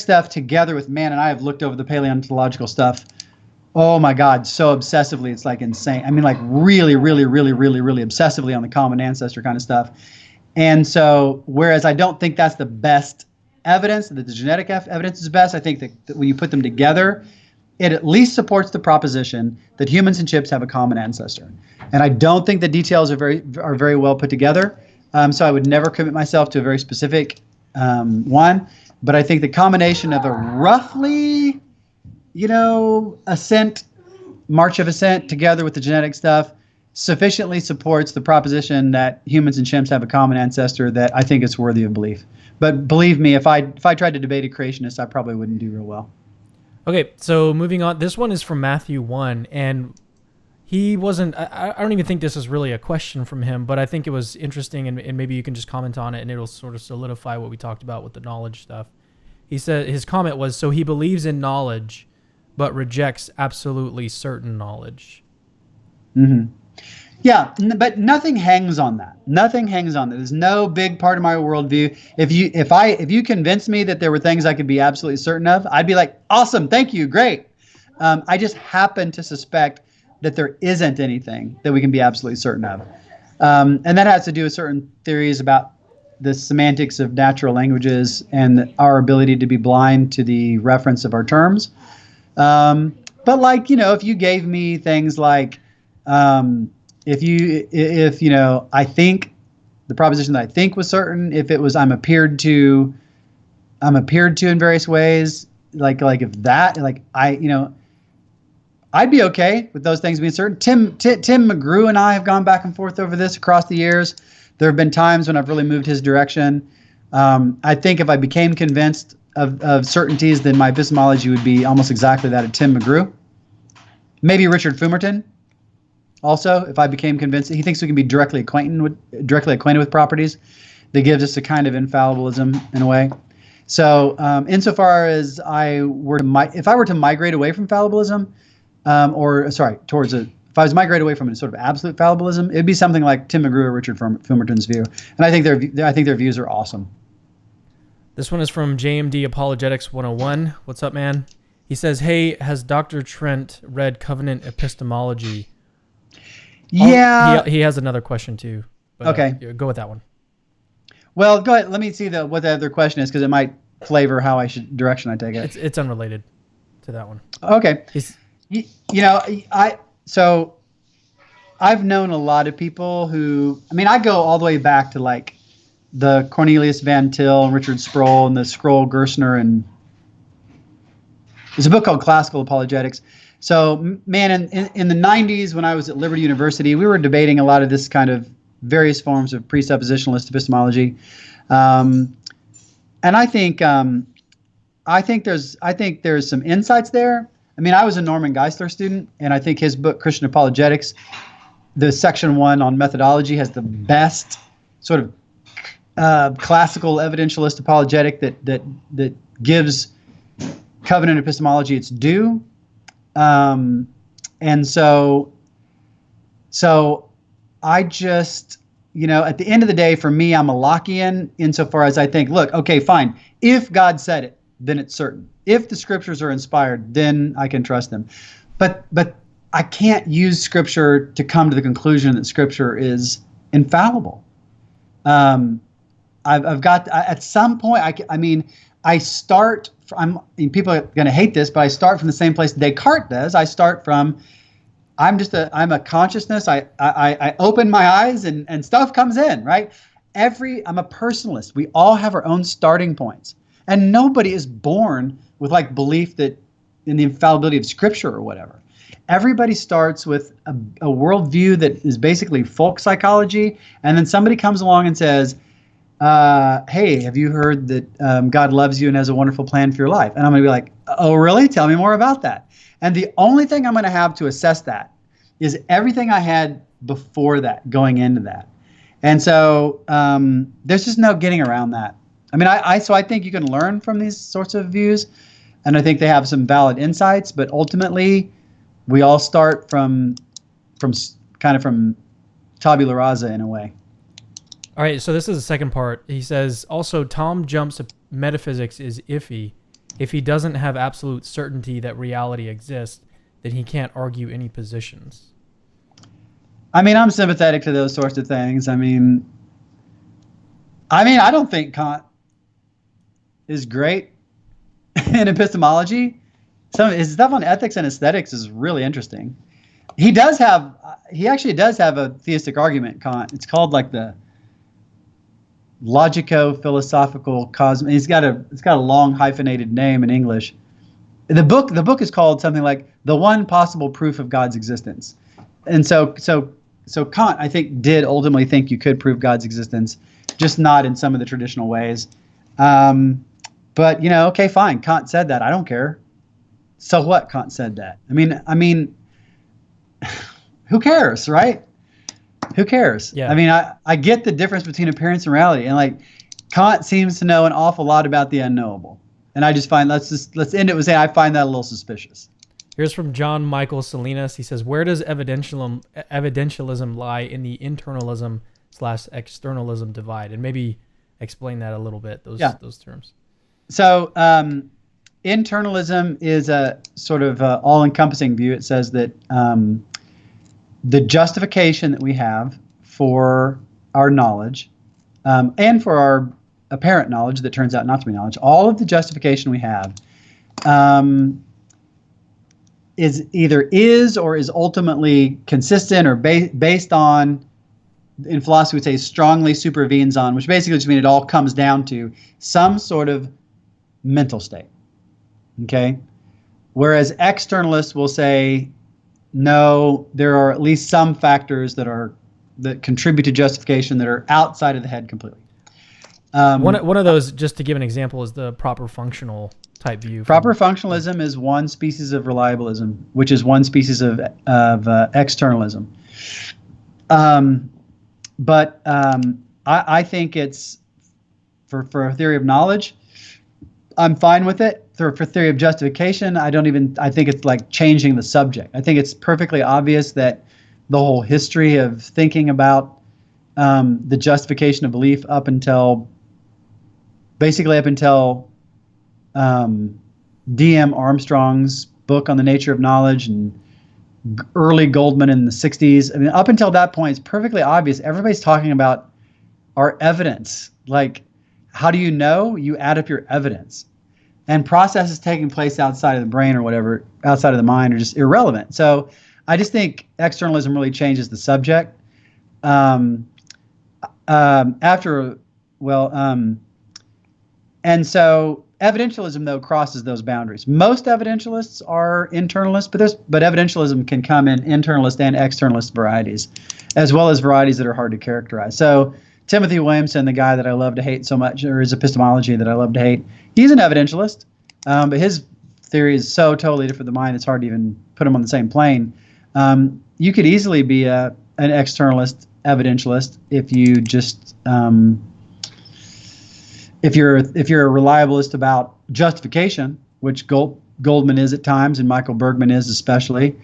stuff together with man, and I have looked over the paleontological stuff. Oh my God, so obsessively, it's like insane. I mean, like really, really, really, really, really obsessively on the common ancestor kind of stuff. And so, whereas I don't think that's the best evidence, that the genetic evidence is best, I think that when you put them together, it at least supports the proposition that humans and chimps have a common ancestor. And I don't think the details are very well put together. So I would never commit myself to a very specific one. But I think the combination of a roughly, march of ascent together with the genetic stuff sufficiently supports the proposition that humans and chimps have a common ancestor that I think it's worthy of belief. But believe me, if I tried to debate a creationist, I probably wouldn't do real well. Okay, so moving on. This one is from Matthew 1, and he wasn't... I don't even think this is really a question from him, but I think it was interesting, and maybe you can just comment on it, and it'll sort of solidify what we talked about with the knowledge stuff. He said his comment was, so he believes in knowledge, but rejects absolutely certain knowledge. Mm-hmm. Yeah, but nothing hangs on that. Nothing hangs on that. There's no big part of my worldview. If you convinced me that there were things I could be absolutely certain of, I'd be like, awesome, thank you, great. I just happen to suspect that there isn't anything that we can be absolutely certain of. And that has to do with certain theories about the semantics of natural languages and our ability to be blind to the reference of our terms. But if you gave me things like, if I think the proposition that I think was certain, if it was I'm appeared to in various ways, like if that, like I I'd be okay with those things being certain. Tim McGrew and I have gone back and forth over this across the years. There have been times when I've really moved his direction. I think if I became convinced of certainties, then my epistemology would be almost exactly that of Tim McGrew. Maybe Richard Fumerton. Also, if I became convinced, he thinks we can be directly acquainted with properties. That gives us a kind of infallibilism in a way. So, insofar as if I were to migrate away from fallibilism, if I was migrate away from a sort of absolute fallibilism, it'd be something like Tim McGrew or Richard Fumerton's view, and I think their views are awesome. This one is from JMD Apologetics 101. What's up, man? He says, "Hey, has Dr. Trent read Covenant Epistemology?" Yeah. He has another question too. But, okay. Go with that one. Well, go ahead. Let me see what the other question is, because it might flavor how direction I take it. It's unrelated to that one. Okay. So I've known a lot of people who, I go all the way back to like the Cornelius Van Til and Richard Sproul and the Scroll Gerstner, and there's a book called Classical Apologetics. So, man, in the 90s when I was at Liberty University, we were debating a lot of this kind of various forms of presuppositionalist epistemology. And I think there's some insights there. I was a Norman Geisler student, and I think his book, Christian Apologetics, the section 1 on methodology, has the best sort of classical evidentialist apologetic that gives covenant epistemology its due. And so I just, at the end of the day, for me, I'm a Lockean insofar as I think, look, okay, fine. If God said it, then it's certain. If the scriptures are inspired, then I can trust them. But I can't use scripture to come to the conclusion that scripture is infallible. I've got, at some point, I start, people are going to hate this, but I start from the same place Descartes does. I start from, I'm a consciousness. I open my eyes and stuff comes in, right? I'm a personalist. We all have our own starting points. And nobody is born with like belief that in the infallibility of scripture or whatever. Everybody starts with a worldview that is basically folk psychology. And then somebody comes along and says, hey, have you heard that God loves you and has a wonderful plan for your life? And I'm going to be like, oh, really? Tell me more about that. And the only thing I'm going to have to assess that is everything I had before that, going into that. And so there's just no getting around that. So I think you can learn from these sorts of views, and I think they have some valid insights, but ultimately we all start from tabula rasa in a way. All right, so this is the second part. He says, also, Tom Jump's metaphysics is iffy. If he doesn't have absolute certainty that reality exists, then he can't argue any positions. I'm sympathetic to those sorts of things. I don't think Kant is great in epistemology. Some of his stuff on ethics and aesthetics is really interesting. He actually does have a theistic argument, Kant. It's called like the logico-philosophical cosmos. It's got a long hyphenated name in English. The book is called something like The One Possible Proof of God's Existence. And so Kant, I think, did ultimately think you could prove God's existence, just not in some of the traditional ways. But okay, fine. Kant said that. I don't care. So what? Kant said that. Who cares, right? Who cares? Yeah. I get the difference between appearance and reality, and like Kant seems to know an awful lot about the unknowable. And I just find let's end it with saying I find that a little suspicious. Here's from John Michael Salinas. He says, where does evidentialism lie in the internalism/externalism divide? And maybe explain that a little bit, those terms. So internalism is a sort of all-encompassing view. It says that the justification that we have for our knowledge and for our apparent knowledge that turns out not to be knowledge, all of the justification we have is or is ultimately consistent or based on, in philosophy we'd say strongly supervenes on, which basically just means it all comes down to some sort of mental state. Okay? Whereas externalists will say no, there are at least some factors that contribute to justification that are outside of the head completely. One of those, just to give an example, is the proper functional type view. Proper functionalism is one species of reliabilism, which is one species of externalism. But I think it's for a theory of knowledge, I'm fine with it. For theory of justification, I think it's like changing the subject. I think it's perfectly obvious that the whole history of thinking about the justification of belief up until D.M. Armstrong's book on the nature of knowledge and early Goldman in the 60s. I mean, up until that point, it's perfectly obvious. Everybody's talking about our evidence. Like, how do you know? You add up your evidence. And processes taking place outside of the brain or whatever, outside of the mind, are just irrelevant. So I just think externalism really changes the subject. And so evidentialism, though, crosses those boundaries. Most evidentialists are internalists, but evidentialism can come in internalist and externalist varieties, as well as varieties that are hard to characterize. So Timothy Williamson, the guy that I love to hate so much, or his epistemology that I love to hate, he's an evidentialist, but his theory is so totally different than mine, it's hard to even put him on the same plane. You could easily be an externalist evidentialist if you just if you're a reliabilist about justification, which Goldman is at times and Michael Bergman is especially.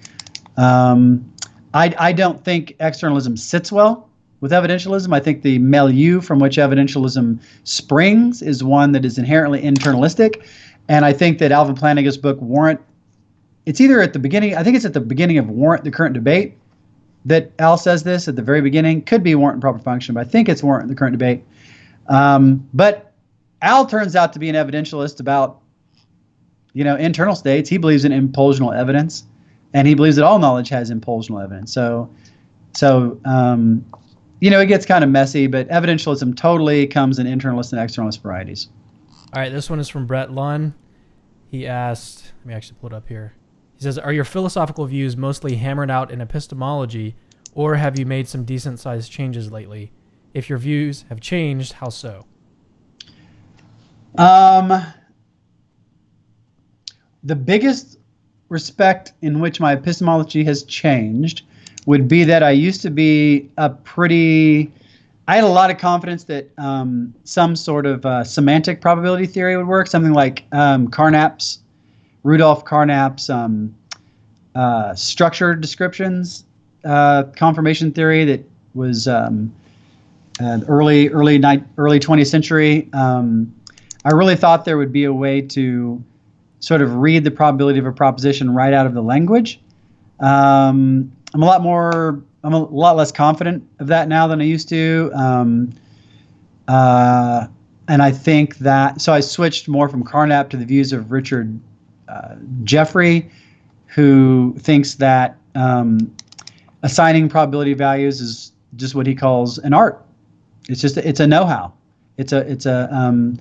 I don't think externalism sits well with evidentialism. I think the milieu from which evidentialism springs is one that is inherently internalistic. And I think that Alvin Plantinga's book, Warrant, it's either at the beginning, I think it's at the beginning of Warrant, the Current Debate, that Al says this at the very beginning. Could be Warrant and Proper Function, but I think it's Warrant, the Current Debate. But Al turns out to be an evidentialist about, internal states. He believes in impulsional evidence, and he believes that all knowledge has impulsional evidence. So it gets kind of messy, but evidentialism totally comes in internalist and externalist varieties. All right, this one is from Brett Lunn. He asked, let me actually pull it up here. He says, are your philosophical views mostly hammered out in epistemology, or have you made some decent-sized changes lately? If your views have changed, how so? The biggest respect in which my epistemology has changed would be that I used to be I had a lot of confidence that some sort of semantic probability theory would work, something like Rudolf Carnap's structured descriptions confirmation theory that was early 20th century. I really thought there would be a way to sort of read the probability of a proposition right out of the language. I'm a lot less confident of that now than I used to. And I think that, so I switched more from Carnap to the views of Richard Jeffrey, who thinks that assigning probability values is just what he calls an art. It's a know-how. The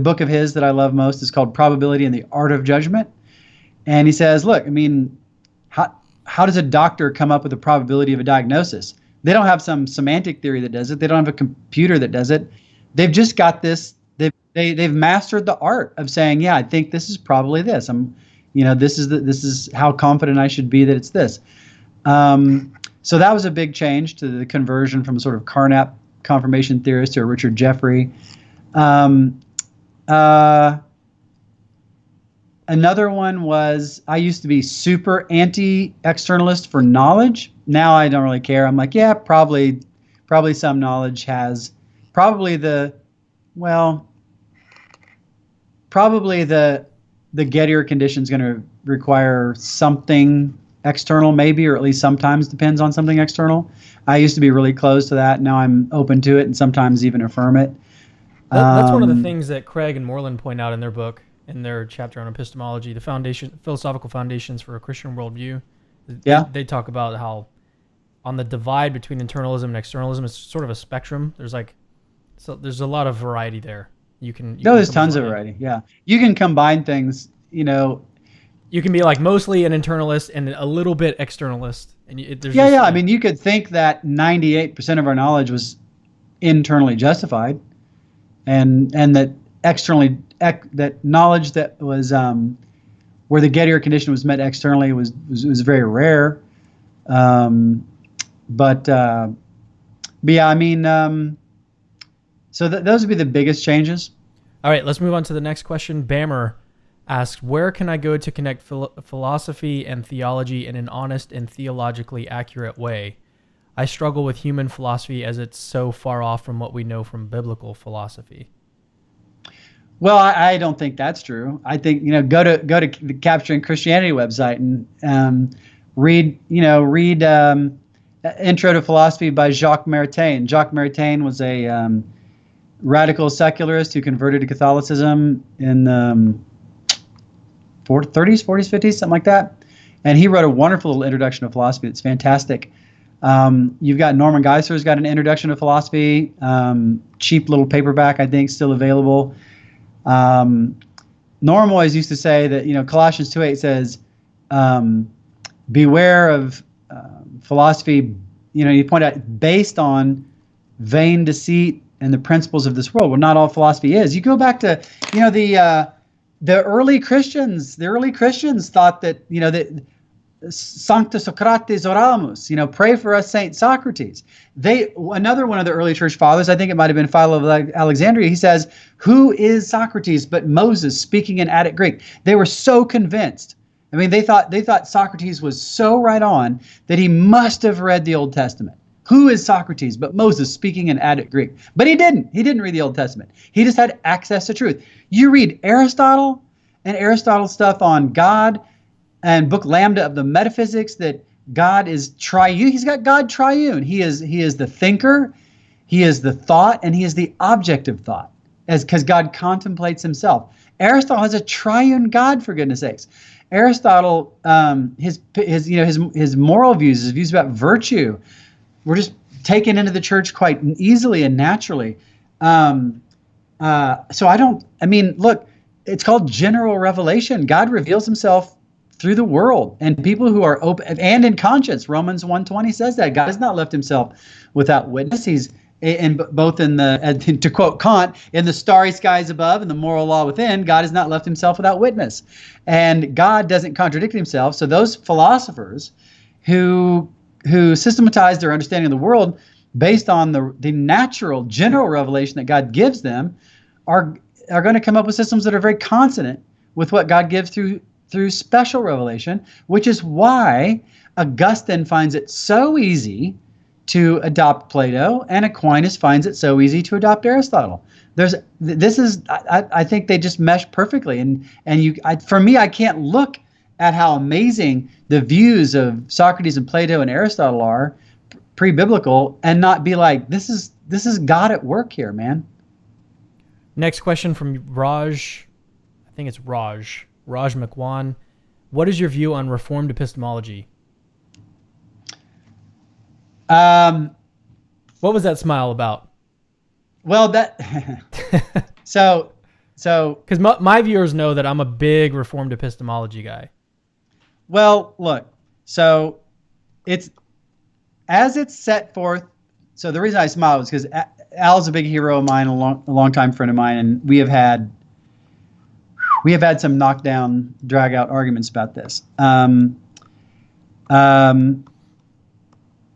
book of his that I love most is called Probability and the Art of Judgment. And he says, look, I mean, how does a doctor come up with a probability of a diagnosis? They don't have some semantic theory that does it. They don't have a computer that does it. They've just got this. They've mastered the art of saying, yeah, I think this is probably this. This is how confident I should be that it's this. So that was a big change to the conversion from sort of Carnap confirmation theorist to a Richard Jeffrey. Another one was I used to be super anti-externalist for knowledge. Now I don't really care. I'm like, yeah, probably some knowledge has probably the Gettier condition is going to require something external, maybe, or at least sometimes depends on something external. I used to be really close to that. Now I'm open to it and sometimes even affirm it. That's one of the things that Craig and Moreland point out in their book, in their chapter on epistemology, the philosophical foundations for a Christian worldview. Yeah. They talk about how on the divide between internalism and externalism, it's sort of a spectrum. There's a lot of variety there. There's tons of variety. Yeah. You can combine things, You can be like mostly an internalist and a little bit externalist. And I mean, you could think that 98% of our knowledge was internally justified, and that externally that knowledge that was where the Gettier condition was met externally was very rare. But yeah, I mean, so those would be the biggest changes. All right, let's move on to the next question. Bammer asks, where can I go to connect philosophy and theology in an honest and theologically accurate way? I struggle with human philosophy as it's so far off from what we know from biblical philosophy. Well, I don't think that's true. I think, go to the Capturing Christianity website and read Intro to Philosophy by Jacques Maritain. Jacques Maritain was a radical secularist who converted to Catholicism in the 30s, 40s, 50s, something like that. And he wrote a wonderful little introduction to philosophy. It's fantastic. You've got Norman Geisler's got an introduction to philosophy, cheap little paperback, I think, still available. Norm always used to say that, Colossians 2:8 says, beware of philosophy, you point out, based on vain deceit and the principles of this world. Well, not all philosophy is. You go back to, the early Christians. The early Christians thought that, that Sancta Socrates oramus, pray for us, Saint Socrates. Another one of the early church fathers, I think it might have been Philo of Alexandria, he says, who is Socrates but Moses speaking in Attic Greek? They were so convinced. I mean, they thought Socrates was so right on that he must have read the Old Testament. Who is Socrates but Moses speaking in Attic Greek? But he didn't. He didn't read the Old Testament. He just had access to truth. You read Aristotle and Aristotle's stuff on God and Book Lambda of the Metaphysics, that God is triune. He's got God triune. He is the thinker, he is the thought, and he is the object of thought, because God contemplates himself. Aristotle has a triune God, for goodness sakes. Aristotle, his moral views, his views about virtue, were just taken into the church quite easily and naturally. Look, it's called general revelation. God reveals himself through the world, and people who are open and in conscience. Romans 1:20 says that God has not left himself without witness. He's both in the, to quote Kant, in the starry skies above and the moral law within, God has not left himself without witness. And God doesn't contradict himself. So those philosophers who systematize their understanding of the world based on the natural general revelation that God gives them are going to come up with systems that are very consonant with what God gives through special revelation, which is why Augustine finds it so easy to adopt Plato, and Aquinas finds it so easy to adopt Aristotle. I think they just mesh perfectly, for me, I can't look at how amazing the views of Socrates and Plato and Aristotle are pre-biblical and not be like, this is God at work here, man. Next question from Raj. I think it's Raj McWan. What is your view on Reformed epistemology? What was that smile about? Well, that so because my viewers know that I'm a big Reformed epistemology guy. Well, look, so it's as it's set forth. So the reason I smile is because Al's a big hero of mine, a long-time friend of mine, and we have had some knockdown, drag-out arguments about this.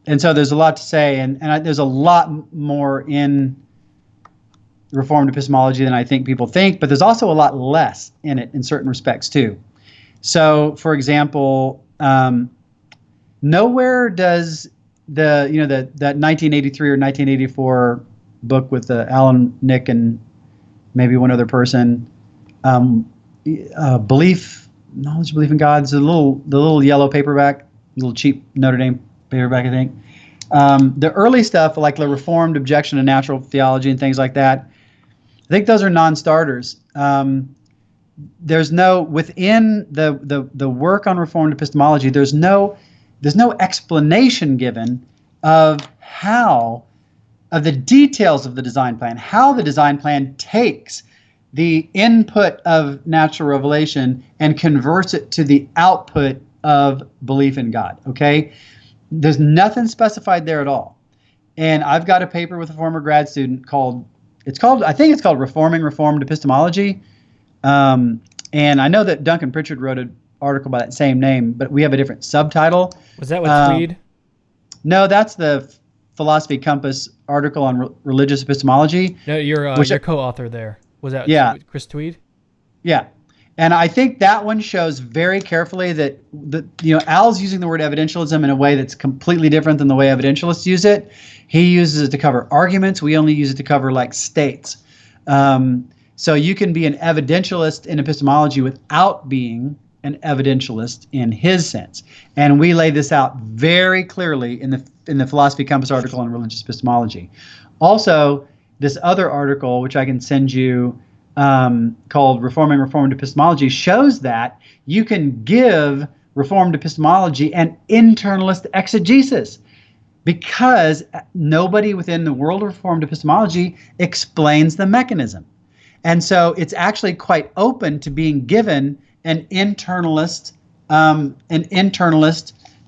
And so there's a lot to say, and there's a lot more in Reformed epistemology than I think people think, but there's also a lot less in it in certain respects too. So, for example, nowhere does that 1983 or 1984 book with Alan Nick and maybe one other person, knowledge, belief in God. It's the little yellow paperback, little cheap Notre Dame paperback, I think. The early stuff, like the Reformed Objection to Natural Theology and things like that, I think those are non-starters. There's no, within the work on Reformed epistemology, there's no explanation given of the details of the design plan, how the design plan takes the input of natural revelation and converts it to the output of belief in God. Okay? There's nothing specified there at all. And I've got a paper with a former grad student I think it's called Reforming Reformed Epistemology. And I know that Duncan Pritchard wrote an article by that same name, but we have a different subtitle. Was that with Tweed? No, that's the Philosophy Compass article on religious epistemology. No, your co-author there. Was that Chris Tweed? Yeah. And I think that one shows very carefully that Al's using the word evidentialism in a way that's completely different than the way evidentialists use it. He uses it to cover arguments. We only use it to cover like states. So you can be an evidentialist in epistemology without being an evidentialist in his sense. And we lay this out very clearly in the Philosophy Compass article on religious epistemology. Also, this other article, which I can send you, called Reforming Reformed Epistemology, shows that you can give Reformed epistemology an internalist exegesis, because nobody within the world of Reformed epistemology explains the mechanism. And so it's actually quite open to being given an internalist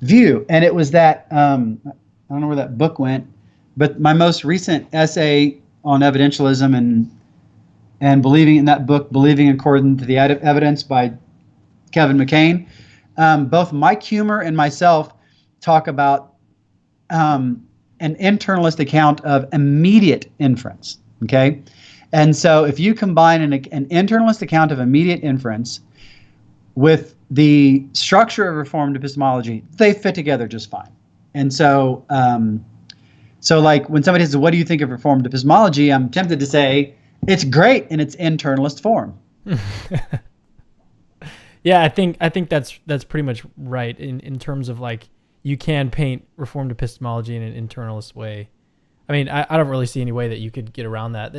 view. And it was that, I don't know where that book went, but my most recent essay on evidentialism and believing in that book, Believing According to the Evidence by Kevin McCain, both Mike Humer and myself talk about an internalist account of immediate inference, okay? And so if you combine an internalist account of immediate inference with the structure of Reformed epistemology, they fit together just fine. And so, like when somebody says, what do you think of Reformed epistemology? I'm tempted to say, it's great in its internalist form. Yeah, I think that's pretty much right in terms of like, you can paint Reformed epistemology in an internalist way. I mean, I don't really see any way that you could get around that.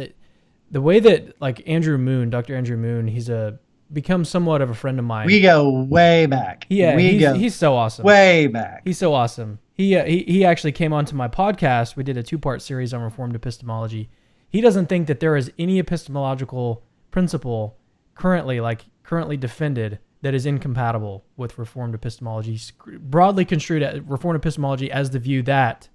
The way that like Dr. Andrew Moon, he's become somewhat of a friend of mine. We go way back. Yeah, he's so awesome. Way back. He's so awesome. He actually came onto my podcast. We did a 2-part series on Reformed epistemology. He doesn't think that there is any epistemological principle currently defended that is incompatible with Reformed epistemology. He's broadly construed Reformed epistemology as the view that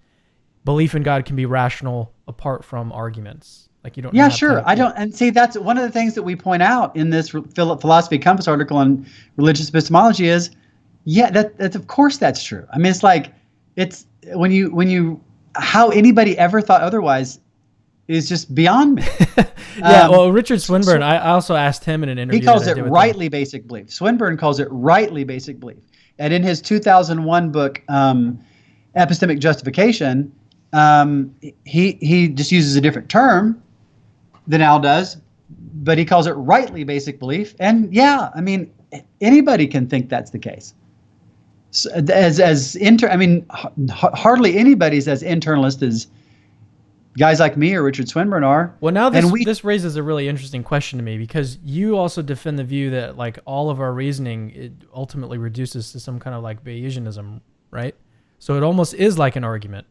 belief in God can be rational apart from arguments. Like you don't. Yeah, sure. I don't. And see, that's one of the things that we point out in this Philosophy Compass article on religious epistemology is, yeah, that's of course that's true. I mean, it's like it's when you how anybody ever thought otherwise is just beyond me. Yeah, well, Richard Swinburne, I also asked him in an interview. He calls it rightly basic belief. Swinburne calls it rightly basic belief. And in his 2001 book, Epistemic Justification, he just uses a different term than Al does, but he calls it rightly basic belief. And yeah, I mean, anybody can think that's the case. So hardly anybody's as internalist as guys like me or Richard Swinburne are. Well, now this raises a really interesting question to me, because you also defend the view that like all of our reasoning, it ultimately reduces to some kind of like Bayesianism, right? So it almost is like an argument.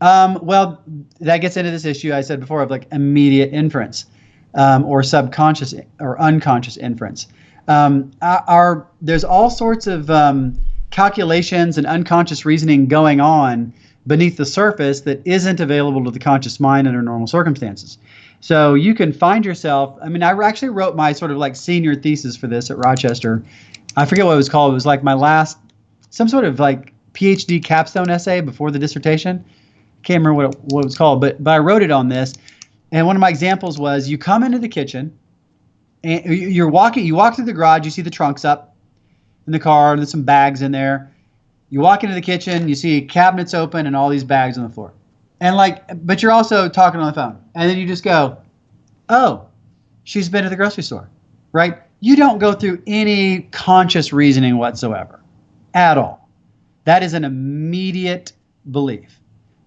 Well, that gets into this issue I said before of like immediate inference, or subconscious or unconscious inference. There's all sorts of calculations and unconscious reasoning going on beneath the surface that isn't available to the conscious mind under normal circumstances. So you can find yourself, I mean, I actually wrote my sort of like senior thesis for this at Rochester. I forget what it was called. It was like my last, some sort of like PhD capstone essay before the dissertation. Can't remember what it was called, but I wrote it on this. And one of my examples was you come into the kitchen and you walk through the garage, you see the trunks up in the car, there's some bags in there. You walk into the kitchen, you see cabinets open and all these bags on the floor. And but you're also talking on the phone. And then you just go, oh, she's been to the grocery store, right? You don't go through any conscious reasoning whatsoever at all. That is an immediate belief.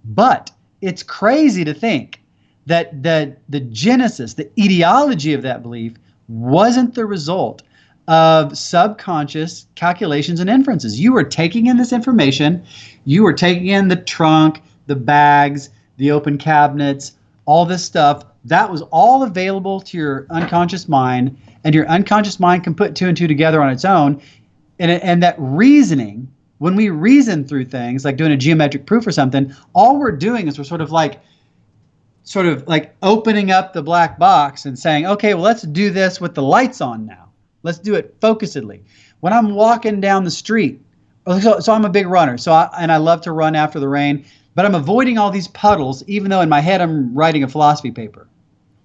But it's crazy to think that the genesis, the etiology of that belief wasn't the result of subconscious calculations and inferences. You were taking in this information. You were taking in the trunk, the bags, the open cabinets, all this stuff that was all available to your unconscious mind, and your unconscious mind can put two and two together on its own. And that reasoning, when we reason through things like doing a geometric proof or something, all we're doing is we're sort of like opening up the black box and saying, okay, well, let's do this with the lights on now. Let's do it focusedly. When I'm walking down the street, so I'm a big runner, and I love to run after the rain, but I'm avoiding all these puddles, even though in my head I'm writing a philosophy paper.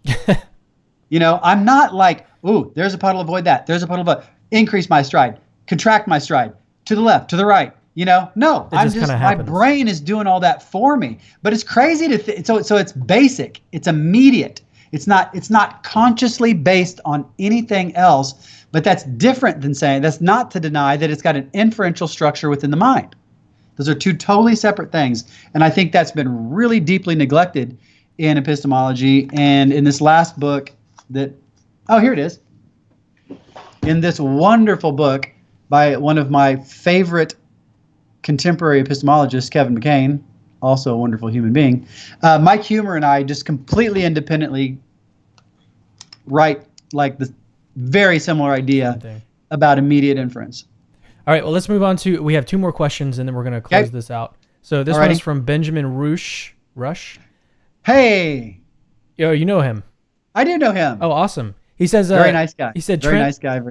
I'm not like, ooh, there's a puddle, avoid that. There's a puddle, increase my stride, contract my stride, to the left, to the right. No, my brain is doing all that for me. But it's crazy to so it's basic, it's immediate. It's not consciously based on anything else. But that's different than saying, that's not to deny that it's got an inferential structure within the mind. Those are two totally separate things. And I think that's been really deeply neglected in epistemology. And in this last book here it is. In this wonderful book by one of my favorite contemporary epistemologists, Kevin McCain, also a wonderful human being, Mike Humer and I just completely independently write like the very similar idea about immediate inference. All right, well, let's move on to, we have two more questions and then we're going to close this out. So this one is from Benjamin Rush. Hey. Yo, you know him. I do know him. Oh, awesome. He says, very nice guy. He said, very nice guy.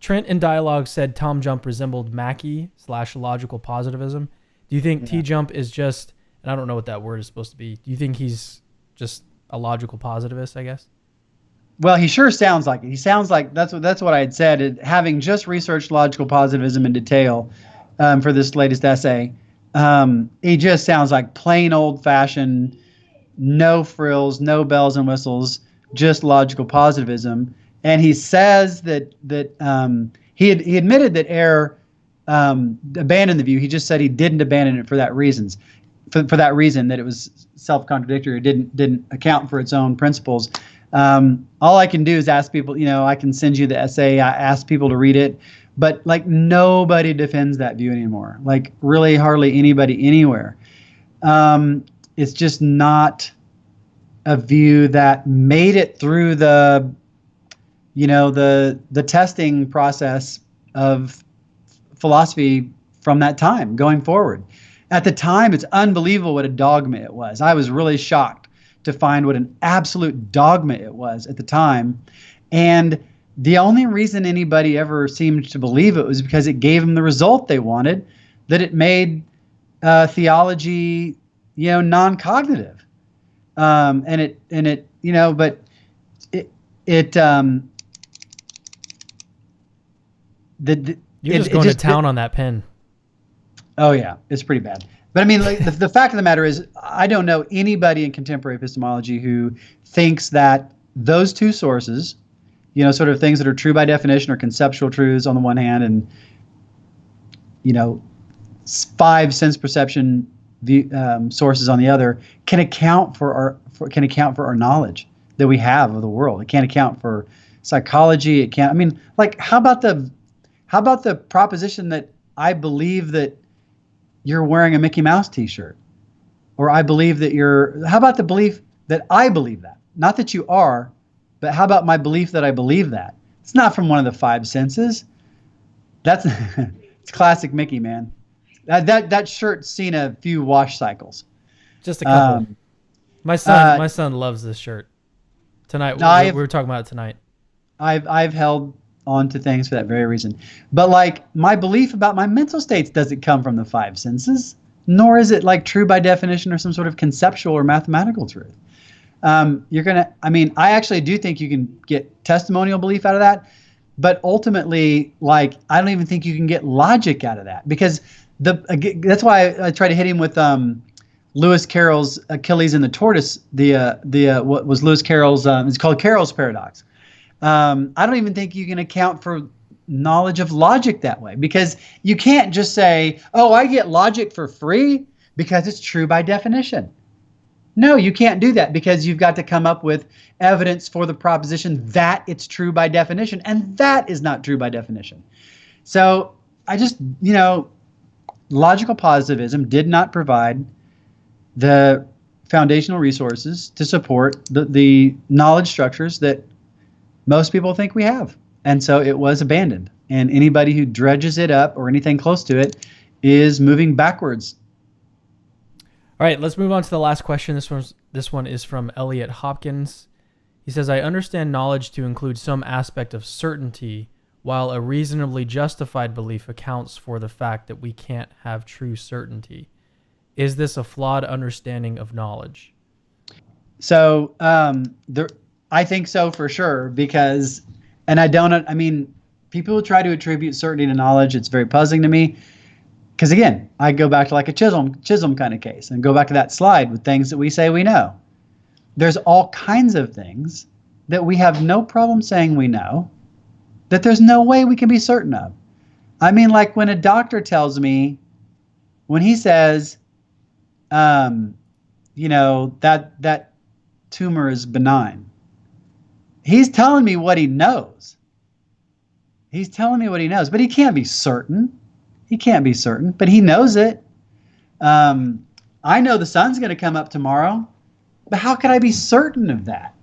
Trent in dialogue said Tom Jump resembled Mackey/logical positivism. Do you think T Jump is just, and I don't know what that word is supposed to be, do you think he's just a logical positivist, I guess? Well, he sure sounds like it. He sounds like that's what I had said. Having just researched logical positivism in detail for this latest essay, he just sounds like plain old-fashioned, no frills, no bells and whistles, just logical positivism. And he says that he admitted that Ayer abandoned the view. He just said he didn't abandon it for that reasons, for that reason that it was self-contradictory, or didn't account for its own principles. All I can do is ask people, I can send you the essay. I ask people to read it, but like nobody defends that view anymore. Like really hardly anybody anywhere. It's just not a view that made it through the testing process of philosophy from that time going forward. At the time, it's unbelievable what a dogma it was. I was really shocked to find what an absolute dogma it was at the time. And the only reason anybody ever seemed to believe it was because it gave them the result they wanted, that it made theology, non-cognitive. You're just going to town on that pen. Oh yeah, it's pretty bad. But I mean, like, the fact of the matter is, I don't know anybody in contemporary epistemology who thinks that those two sources, sort of things that are true by definition or conceptual truths on the one hand, and 5 sense perception sources on the other, can account for our knowledge that we have of the world. It can't account for psychology. It can't. I mean, like, how about the proposition that I believe that you're wearing a Mickey Mouse t-shirt, or I believe that how about the belief that I believe that? Not that you are, but how about my belief that I believe that? It's not from one of the 5 senses. That's it's classic Mickey, man. That shirt's seen a few wash cycles. Just a couple. My son loves this shirt. Tonight, we were talking about it tonight. I've held on to things for that very reason. But like, my belief about my mental states doesn't come from the 5 senses, nor is it like true by definition or some sort of conceptual or mathematical truth. I actually do think you can get testimonial belief out of that, but ultimately, like, I don't even think you can get logic out of that, because that's why I try to hit him with Lewis Carroll's Achilles and the Tortoise. What was Lewis Carroll's? It's called Carroll's paradox. I don't even think you can account for knowledge of logic that way, because you can't just say, oh, I get logic for free because it's true by definition. No, you can't do that, because you've got to come up with evidence for the proposition that it's true by definition, and that is not true by definition. So I just, logical positivism did not provide the foundational resources to support the knowledge structures that most people think we have. And so it was abandoned. And anybody who dredges it up or anything close to it is moving backwards. All right, let's move on to the last question. This one is from Elliot Hopkins. He says, I understand knowledge to include some aspect of certainty, while a reasonably justified belief accounts for the fact that we can't have true certainty. Is this a flawed understanding of knowledge? So I think so for sure, because, people who try to attribute certainty to knowledge, it's very puzzling to me. Because again, I go back to like a Chisholm kind of case and go back to that slide with things that we say we know. There's all kinds of things that we have no problem saying we know, that there's no way we can be certain of. I mean, like when a doctor tells me, when he says, that tumor is benign, he's telling me what he knows. He's telling me what he knows, but he can't be certain. He can't be certain, but he knows it. I know the sun's going to come up tomorrow, but how could I be certain of that?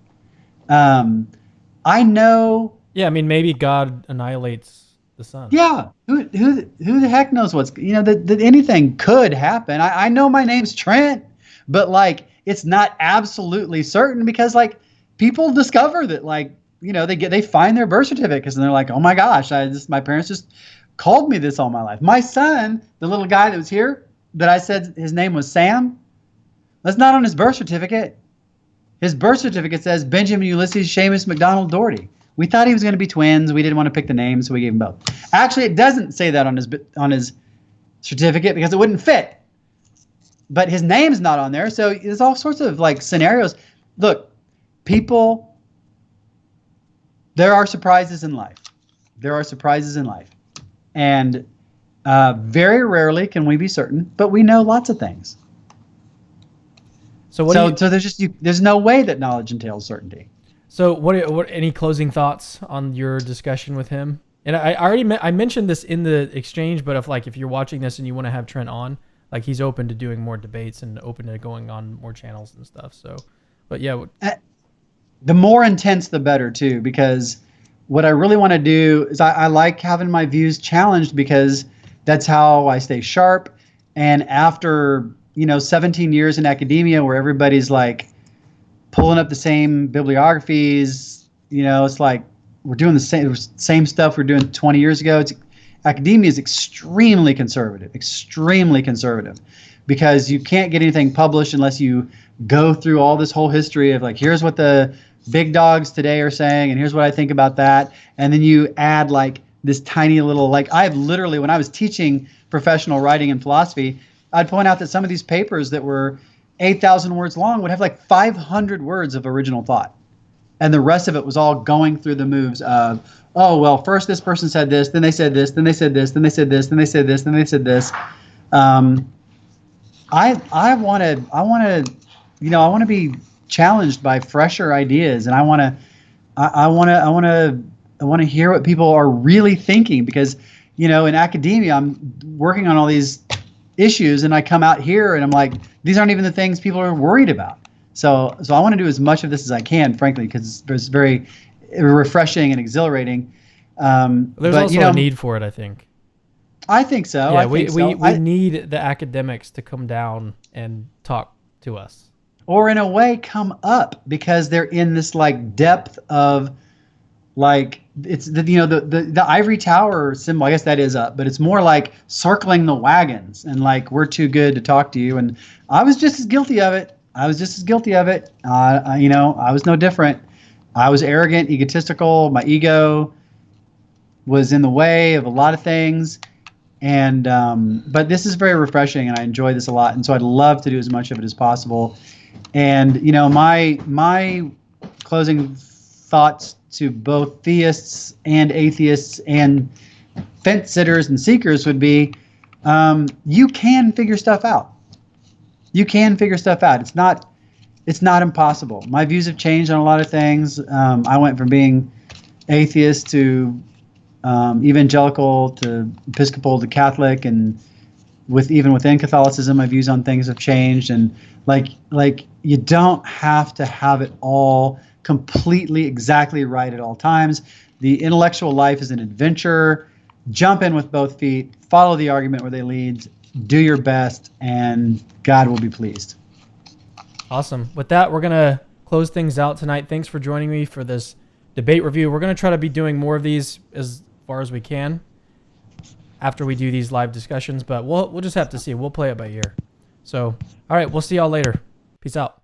I know. Yeah, I mean, maybe God annihilates the sun. Yeah, who the heck knows what's, that anything could happen. I know my name's Trent, but like it's not absolutely certain, because like people discover that they find their birth certificates and they're like, oh my gosh, my parents just called me this all my life. My son, the little guy that was here, that I said his name was Sam, that's not on his birth certificate. His birth certificate says Benjamin Ulysses Seamus McDonald Doherty. We thought he was going to be twins. We didn't want to pick the name, so we gave him both. Actually, it doesn't say that on his certificate because it wouldn't fit. But his name's not on there, so there's all sorts of like scenarios. Look, people, there are surprises in life. There are surprises in life. And very rarely can we be certain, but we know lots of things. So there's no way that knowledge entails certainty. So what any closing thoughts on your discussion with him? And I mentioned this in the exchange, but if you're watching this and you want to have Trent on, like he's open to doing more debates and open to going on more channels and stuff. So, but yeah. The more intense, the better too, because what I really want to do is I like having my views challenged, because that's how I stay sharp. And after, 17 years in academia where everybody's like pulling up the same bibliographies, it's like we're doing the same stuff we're doing 20 years ago. Academia is extremely conservative, because you can't get anything published unless you go through all this whole history of like, here's what the big dogs today are saying, and here's what I think about that. And then you add like this tiny little, like I've literally, when I was teaching professional writing and philosophy, I'd point out that some of these papers that were 8,000 words long would have like 500 words of original thought. And the rest of it was all going through the moves of, oh, well, first this person said this, then they said this, then they said this, then they said this, then they said this, then they said this. I want to be challenged by fresher ideas, and I want to hear what people are really thinking, because in academia I'm working on all these issues, and I come out here and I'm like, these aren't even the things people are worried about. So I want to do as much of this as I can, frankly, because it's very refreshing and exhilarating. There's also a need for it, I think. I think so. Yeah, we need the academics to come down and talk to us. Or in a way come up, because they're in this like depth of like, it's the ivory tower symbol. I guess that is up, but it's more like circling the wagons and like, we're too good to talk to you. And I was just as guilty of it. I was no different. I was arrogant, egotistical. My ego was in the way of a lot of things. And but this is very refreshing, and I enjoy this a lot. And so I'd love to do as much of it as possible. And my closing thoughts to both theists and atheists and fence sitters and seekers would be, you can figure stuff out. You can figure stuff out. It's not impossible. My views have changed on a lot of things. I went from being atheist to evangelical to Episcopal to Catholic, and even within Catholicism, my views on things have changed, and like you don't have to have it all completely exactly right at all times. The intellectual life is an adventure. Jump in with both feet, follow the argument where they lead, do your best, and God will be pleased. Awesome. With that, we're going to close things out tonight. Thanks for joining me for this debate review. We're going to try to be doing more of these as far as we can after we do these live discussions, but we'll just have to see. We'll play it by ear. So, all right, we'll see y'all later. Peace out.